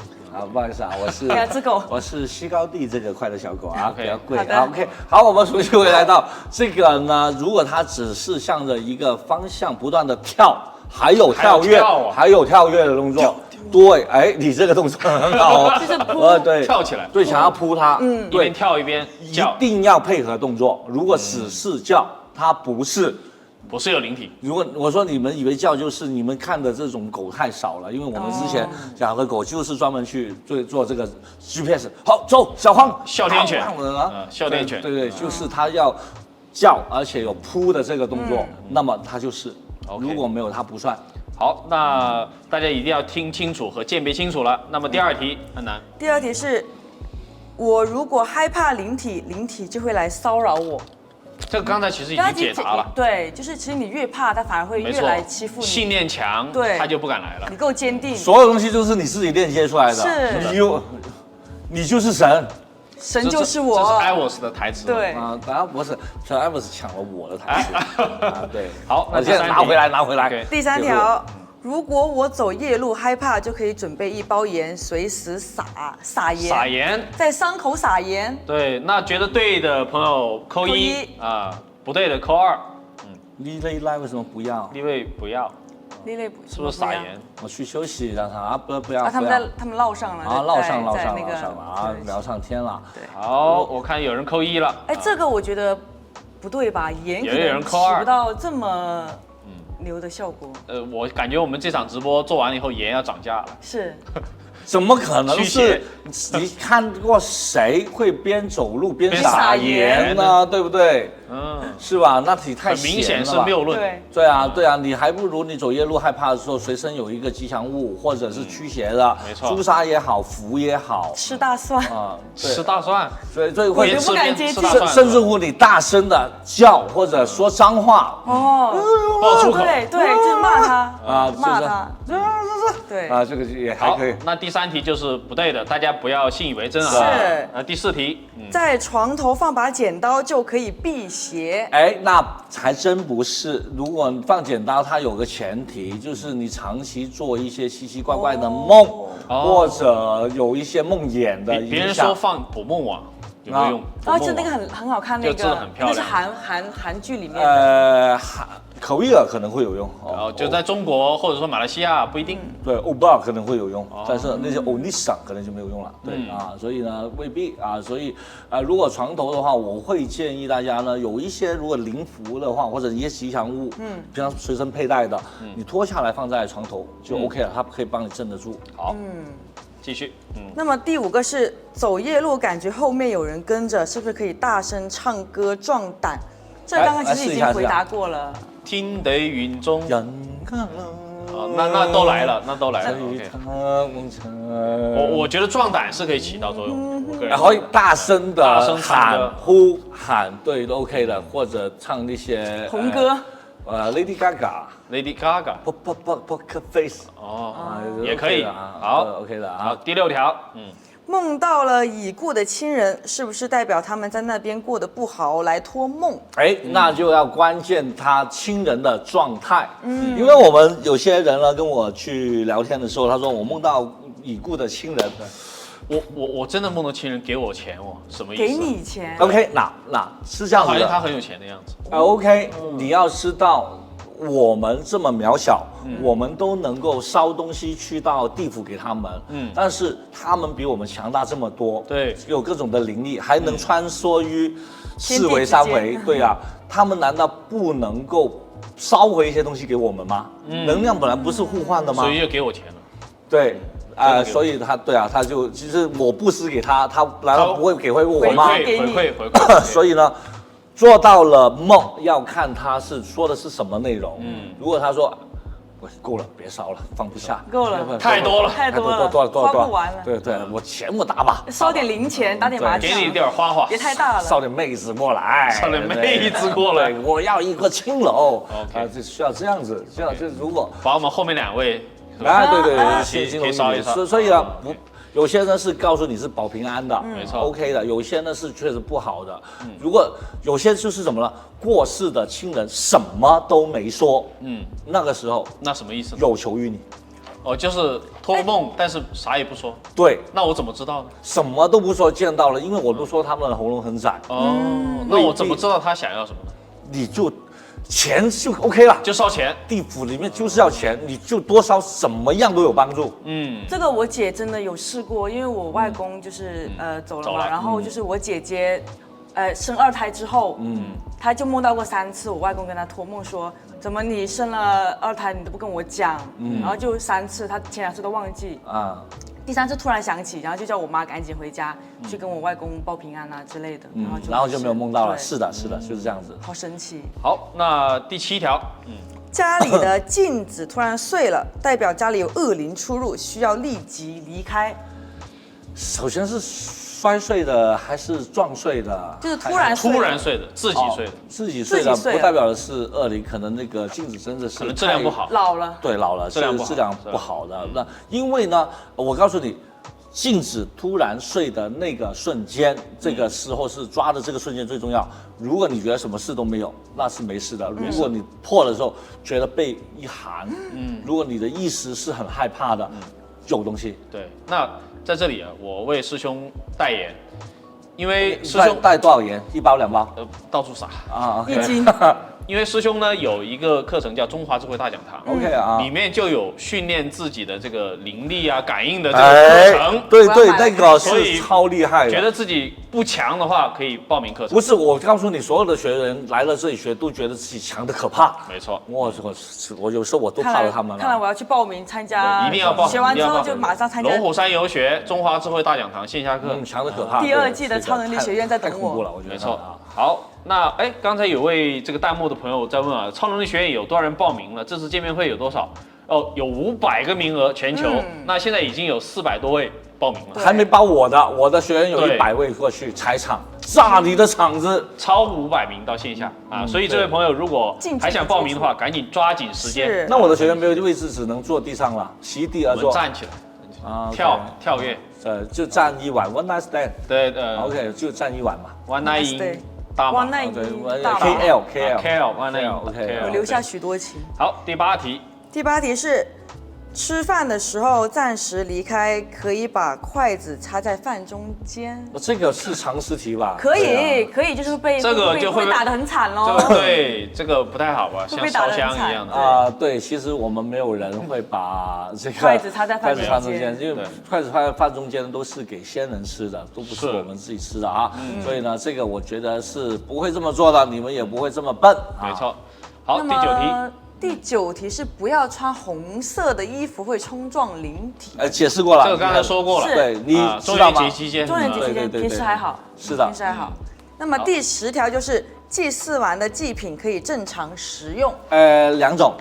Speaker 1: 不好意思啊，2
Speaker 3: 只狗，
Speaker 1: 我是西高地这个快乐小狗啊，比较贵。
Speaker 3: OK，
Speaker 1: 好，我们重新回来到这个呢，如果它只是向着一个方向不断的跳，还有跳跃的动作，对，你这个动作很好，
Speaker 3: 就是扑，
Speaker 1: 对，
Speaker 2: 跳起来，
Speaker 1: 对，想要扑它，
Speaker 2: 一边跳一边叫，
Speaker 1: 一定要配合动作。如果只是叫，它不是有灵体。如果我说你们以为叫就是你们看的这种狗太少了，因为我们之前讲的狗就是专门去做这个 GPS。好，走，小黄，
Speaker 2: 哮天犬，哮天犬，
Speaker 1: 对，就是它要叫，而且有扑的这个动作，那么它就是。如果没有它不算。
Speaker 2: 好，那大家一定要听清楚和鉴别清楚了。那么第2题很难。
Speaker 3: 第2题是，我如果害怕灵体，灵体就会来骚扰我。
Speaker 2: 这个刚才其实已经解答了。
Speaker 3: 对，就是其实你越怕，它反而会越来欺负你。
Speaker 2: 信念强，
Speaker 3: 对，
Speaker 2: 它就不敢来了。
Speaker 3: 你够坚定。
Speaker 1: 所有东西都是你自己链接出来的。
Speaker 3: 是。
Speaker 1: 你就是神。
Speaker 3: 神就是我。
Speaker 2: 这是艾沃斯的台词。
Speaker 3: 对。
Speaker 1: 当然不是，是艾沃斯抢了我的台词。对。
Speaker 2: 好，
Speaker 1: 那现在拿回来。
Speaker 3: 第3条。如果我走夜路害怕，就可以准备1包盐，随时撒盐。
Speaker 2: 撒盐，
Speaker 3: 在伤口撒盐。
Speaker 2: 对，那觉得对的朋友扣1啊，不对的扣2。
Speaker 1: 丽蕾来为什么不要？
Speaker 2: 丽蕾不要。
Speaker 3: 另类
Speaker 2: 是不是撒盐？
Speaker 1: 我去休息，让他不要
Speaker 3: 啊，他们唠上了
Speaker 1: 啊，唠上
Speaker 3: 那
Speaker 1: 了啊，聊上天了。
Speaker 3: 对，
Speaker 2: 好，我看有人扣1了。
Speaker 3: 哎，这个我觉得不对吧？盐可
Speaker 2: 有人
Speaker 3: 能
Speaker 2: 扣2
Speaker 3: 起不到这么牛的效果。
Speaker 2: 我感觉我们这场直播做完了以后，盐要涨价了。
Speaker 3: 是，
Speaker 1: 怎么可能
Speaker 2: 驱
Speaker 1: 是
Speaker 2: 邪？
Speaker 1: 你看过谁会边走路边
Speaker 2: 边
Speaker 1: 撒
Speaker 3: 撒
Speaker 1: 盐呢？对不对？
Speaker 2: 嗯，
Speaker 1: 是吧？那你太
Speaker 2: 很明显是
Speaker 1: 闲了吧
Speaker 2: 谬论。
Speaker 3: 对，
Speaker 1: 对啊，你还不如你走夜路害怕的时候随身有一个吉祥物，或者是驱邪的，
Speaker 2: 没错
Speaker 1: 朱砂也好，符也好
Speaker 3: 吃大蒜，
Speaker 1: 啊，对
Speaker 2: 吃大蒜，
Speaker 1: 所以
Speaker 3: 我
Speaker 1: 会
Speaker 3: 就不敢接近
Speaker 1: 甚至乎你大声的叫或者说脏话
Speaker 3: 哦，
Speaker 2: 爆粗口。
Speaker 3: 对，就是骂他
Speaker 1: 啊，
Speaker 3: 骂他，对，
Speaker 1: 啊，这个也还
Speaker 2: 好
Speaker 1: 可以。，
Speaker 2: 那第3题就是不对的，大家不要信以为真啊。
Speaker 3: 是
Speaker 2: 第4题，
Speaker 3: 在床头放把剪刀就可以辟邪。
Speaker 1: 哎，那还真不是。如果你放剪刀，它有个前提，就是你长期做一些奇奇怪怪的梦，或者有一些梦魇的
Speaker 2: 别人
Speaker 1: 影响
Speaker 2: 说放捕梦网有没有用？
Speaker 3: 然后就那个很好看，那
Speaker 2: 就织得
Speaker 3: 个
Speaker 2: 很漂亮
Speaker 3: 那是韩剧里面的，
Speaker 1: 口译尔可能会有用，
Speaker 2: 就在中国或者说马来西亚不一定。
Speaker 1: 对欧巴可能会有用，但是那些欧尼桑可能就没有用了。对所以呢未必啊，所以如果床头的话，我会建议大家呢有一些如果灵符的话，或者一些吉祥物，平常随身佩戴的，你脱下来放在床头就 OK 了，它可以帮你镇得住。
Speaker 2: 好，继续。
Speaker 3: 那么第5个是走夜路，感觉后面有人跟着，是不是可以大声唱歌壮胆？这刚刚其实已经回答过了。
Speaker 2: 天地云中，
Speaker 1: 人家
Speaker 2: 那都来了，那都来了。我觉得壮胆是可以起到作用，我个人
Speaker 1: 然后大声的
Speaker 2: 大声唱歌
Speaker 1: 喊，对，都 OK 的，或者唱那些
Speaker 3: 红歌
Speaker 1: ，Lady Gaga。
Speaker 2: Lady Gaga，
Speaker 1: Poker Face
Speaker 2: 也可以。好
Speaker 1: ，OK 的
Speaker 2: 好，第6条，
Speaker 3: 梦到了已故的亲人，是不是代表他们在那边过得不好，来托梦？
Speaker 1: 哎，那就要关键他亲人的状态。因为我们有些人呢跟我去聊天的时候，他说我梦到已故的亲人。
Speaker 2: 我真的梦到亲人给我钱哦，什么意思？
Speaker 3: 给你钱。
Speaker 1: OK，那是这样子的。
Speaker 2: 好像他很有钱的样子。
Speaker 1: OK，你要知道。我们这么渺小，我们都能够烧东西去到地府给他们，但是他们比我们强大这么多，
Speaker 2: 对，
Speaker 1: 有各种的灵力，还能穿梭于4维3维，对啊，他们难道不能够烧回一些东西给我们吗？能量本来不是互换的吗？
Speaker 2: 所以就给我钱了。
Speaker 1: 对。所以他就其实我布施给他，他难道不会给回我吗？
Speaker 2: 回馈。
Speaker 1: 所以呢，做到了梦要看他是说的是什么内容。如果他说，够了，别烧了，放不下，
Speaker 3: 够了，
Speaker 2: 太多了，
Speaker 3: 花不完了。
Speaker 1: 对，我钱我打吧，
Speaker 3: 烧点零钱，打点麻将，
Speaker 2: 给你点花花，
Speaker 3: 别太大了，
Speaker 1: 烧点妹子过来，我要一个青楼。就需要这样子，需要如果
Speaker 2: 把我们后面2位。
Speaker 1: 对，
Speaker 2: 可以烧一烧。
Speaker 1: 所以啊，有些呢是告诉你是保平安的，
Speaker 2: 没错
Speaker 1: ，OK 的；有些呢是确实不好的。如果有些就是什么呢？过世的亲人什么都没说，那个时候
Speaker 2: 那什么意思？
Speaker 1: 有求于你。
Speaker 2: 就是托梦，但是啥也不说。
Speaker 1: 对，
Speaker 2: 那我怎么知道呢？
Speaker 1: 什么都不说，见到了，因为我都说他们的喉咙很窄。
Speaker 2: 那我怎么知道他想要什么呢？
Speaker 1: 你就钱就 OK 了，
Speaker 2: 就烧钱。
Speaker 1: 地府里面就是要钱，你就多烧，什么样都有帮助。
Speaker 3: 这个我姐真的有试过，因为我外公就是走了嘛，然后就是我姐姐，生2胎之后，她就梦到过3次，我外公跟她托梦说，怎么你生了2胎你都不跟我讲，然后就3次，她前2次都忘记啊。第3次突然想起，然后就叫我妈赶紧回家去跟我外公报平安啊之类的，
Speaker 1: 然后就没有梦到了。是的，就是这样子。
Speaker 3: 好神奇。
Speaker 2: 好，那第7条，
Speaker 3: 家里的镜子突然碎了，代表家里有恶灵出入，需要立即离开。
Speaker 1: 首先是摔碎的还是撞碎的？
Speaker 3: 就是突然
Speaker 2: 碎的，自己碎的，
Speaker 1: 自己碎的不代表的是恶灵，可能那个镜子真的是
Speaker 2: 可能质量不好，
Speaker 3: 老了，
Speaker 1: 对，老了，质量不好的。那因为呢，我告诉你，镜子突然碎的那个瞬间，这个时候是抓的这个瞬间最重要。如果你觉得什么事都没有，那是没事的。如果你破的时候觉得背一寒，如果你的意识是很害怕的，有东西。
Speaker 2: 对，那在这里啊，我为师兄代言，因为师兄
Speaker 1: 带多少盐？1包2包？
Speaker 2: 到处撒
Speaker 1: 啊，
Speaker 3: 一斤。
Speaker 2: 因为师兄呢有一个课程叫中华智慧大讲堂
Speaker 1: OK 啊，
Speaker 2: 里面就有训练自己的这个灵力啊、感应的这个课程。
Speaker 1: 对对，
Speaker 3: 我要买
Speaker 1: 那个
Speaker 2: 所以
Speaker 1: 是超厉害的。
Speaker 2: 觉得自己不强的话，可以报名课程。
Speaker 1: 不是，我告诉你，所有的学员来了这里学，都觉得自己强的可怕。
Speaker 2: 没错，
Speaker 1: 我有时候我都怕了他们了。
Speaker 3: 看来我要去报名参加，
Speaker 2: 一定要报，
Speaker 3: 学完之
Speaker 2: 一定要报
Speaker 3: 后就马上参加
Speaker 2: 龙虎山游学中华智慧大讲堂线下课。
Speaker 1: 强的可怕。
Speaker 3: 第2季的超能力学院在等我。
Speaker 1: 太恐怖了，我觉得。
Speaker 2: 没错。好，那刚才有位这个弹幕的朋友在问啊，超能力学院有多少人报名了？这次见面会有多少？哦，有500个名额，全球。那现在已经有400多位报名了，
Speaker 1: 还没包我的学员有100位过去踩场，炸你的场子，
Speaker 2: 超500名到线下啊！所以这位朋友如果还想报名的话，赶紧抓紧时间。
Speaker 1: 那我的学员没有位置，只能坐地上了，席地而坐，
Speaker 2: 站起来，跳跃，
Speaker 1: 就站一晚 ，one night stand。
Speaker 2: 对
Speaker 1: ，OK， 就站一晚嘛。
Speaker 2: One night in 大马，
Speaker 3: 对
Speaker 1: KL
Speaker 2: One night
Speaker 1: OK，
Speaker 3: 我留下许多情。
Speaker 2: 好，第8题。
Speaker 3: 第8题是。吃饭的时候暂时离开，可以把筷子插在饭中间。
Speaker 1: 这个是常识题吧？
Speaker 3: 可以，就是被
Speaker 2: 这个就会
Speaker 3: 打得很惨喽。
Speaker 2: 对，这个不太好吧？像烧香一样的。
Speaker 1: 对，其实我们没有人会把这个
Speaker 3: 筷子插在饭中间，
Speaker 1: 因为筷子插在饭中间都是给先人吃的，都不是我们自己吃的啊。所以呢，这个我觉得是不会这么做的，你们也不会这么笨。
Speaker 2: 没错。好，第9题。
Speaker 3: 第9题是不要穿红色的衣服，会冲撞灵体。
Speaker 1: 解释过了，
Speaker 2: 这个刚才说过了。
Speaker 1: 对，你
Speaker 2: 中元节期间，
Speaker 3: 平时还好。
Speaker 1: 是的，
Speaker 3: 平时还好。那么第10条就是祭祀完的祭品可以正常食用。
Speaker 1: 两种，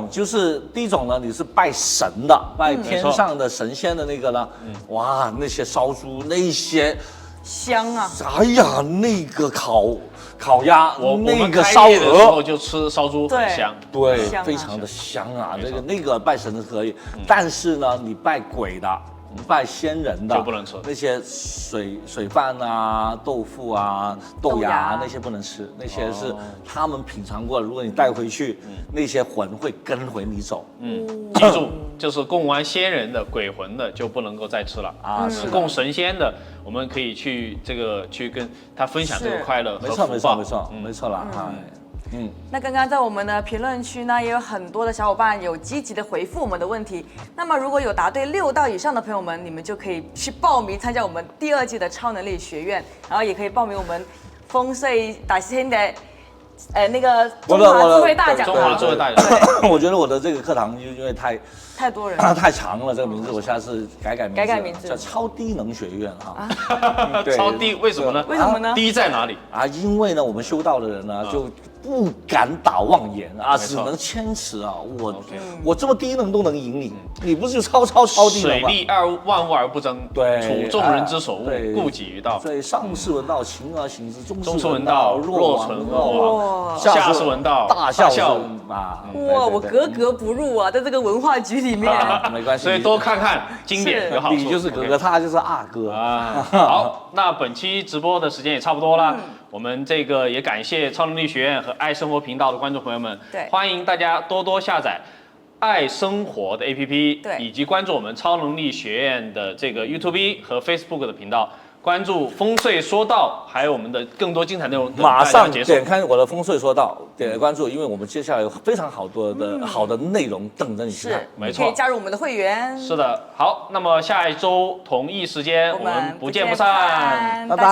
Speaker 1: 就是第一种呢，你是拜神的，拜天上的神仙的那个呢，哇，那些烧猪那些
Speaker 3: 香啊！
Speaker 1: 哎呀，那个烤鸭，那个烧
Speaker 2: 鹅的时候就吃烧猪很香，
Speaker 1: 对，非常的香啊。那个拜神的可以，但是呢，你拜鬼的。拜仙人的
Speaker 2: 就不能吃，
Speaker 1: 那些水饭啊、豆腐啊、豆芽那些不能吃，那些是他们品尝过了。如果你带回去，那些魂会跟回你走。
Speaker 2: 记住，就是供完仙人的、鬼魂的就不能够再吃了啊。是供神仙的，我们可以去跟他分享这个快乐和福报。
Speaker 1: 没错了。
Speaker 3: 那刚刚在我们的评论区呢，也有很多的小伙伴有积极的回复我们的问题。那么如果有答对6道以上的朋友们，你们就可以去报名参加我们第2季的超能力学院，然后也可以报名我们风水大师兄的那个中华智慧大讲堂。
Speaker 2: 中华智慧大讲堂。
Speaker 1: 我觉得我的这个课堂因为
Speaker 3: 太多人，
Speaker 1: 太长了，这个名字我下次改名字，叫超低能学院啊。
Speaker 2: 超低为什么呢？
Speaker 3: 为什么呢？
Speaker 2: 低在哪里
Speaker 1: 啊？因为呢，我们修道的人呢就不敢打妄言啊，只能谦持啊。我这么低能都能赢你，你不是就超低能吗？
Speaker 2: 水利万物而不争，
Speaker 1: 对，
Speaker 2: 处众人之所恶，顾己于道。
Speaker 1: 所以上士闻道，勤而行之；
Speaker 2: 中士闻道，若存若亡；下士闻道，
Speaker 1: 大孝
Speaker 3: 啊！哇，我格格不入啊，在这个文化局里面。
Speaker 1: 没关系，
Speaker 2: 所以多看看经典有好处。
Speaker 1: 你就是哥哥，他就是二哥
Speaker 2: 啊。好，那本期直播的时间也差不多了。我们这个也感谢超能力学院和爱生活频道的观众朋友们，欢迎大家多多下载爱生活的 APP， 以及关注我们超能力学院的这个 YouTube 和 Facebook 的频道。关注风水说道，还有我们的更多精彩内容，
Speaker 1: 马上点开我的风水说道，点关注，因为我们接下来有非常好的内容等着你去看。
Speaker 3: 没错，可以加入我们的会员。
Speaker 2: 是的，好，那么下一周同一时间我们不见不散，
Speaker 1: 拜拜。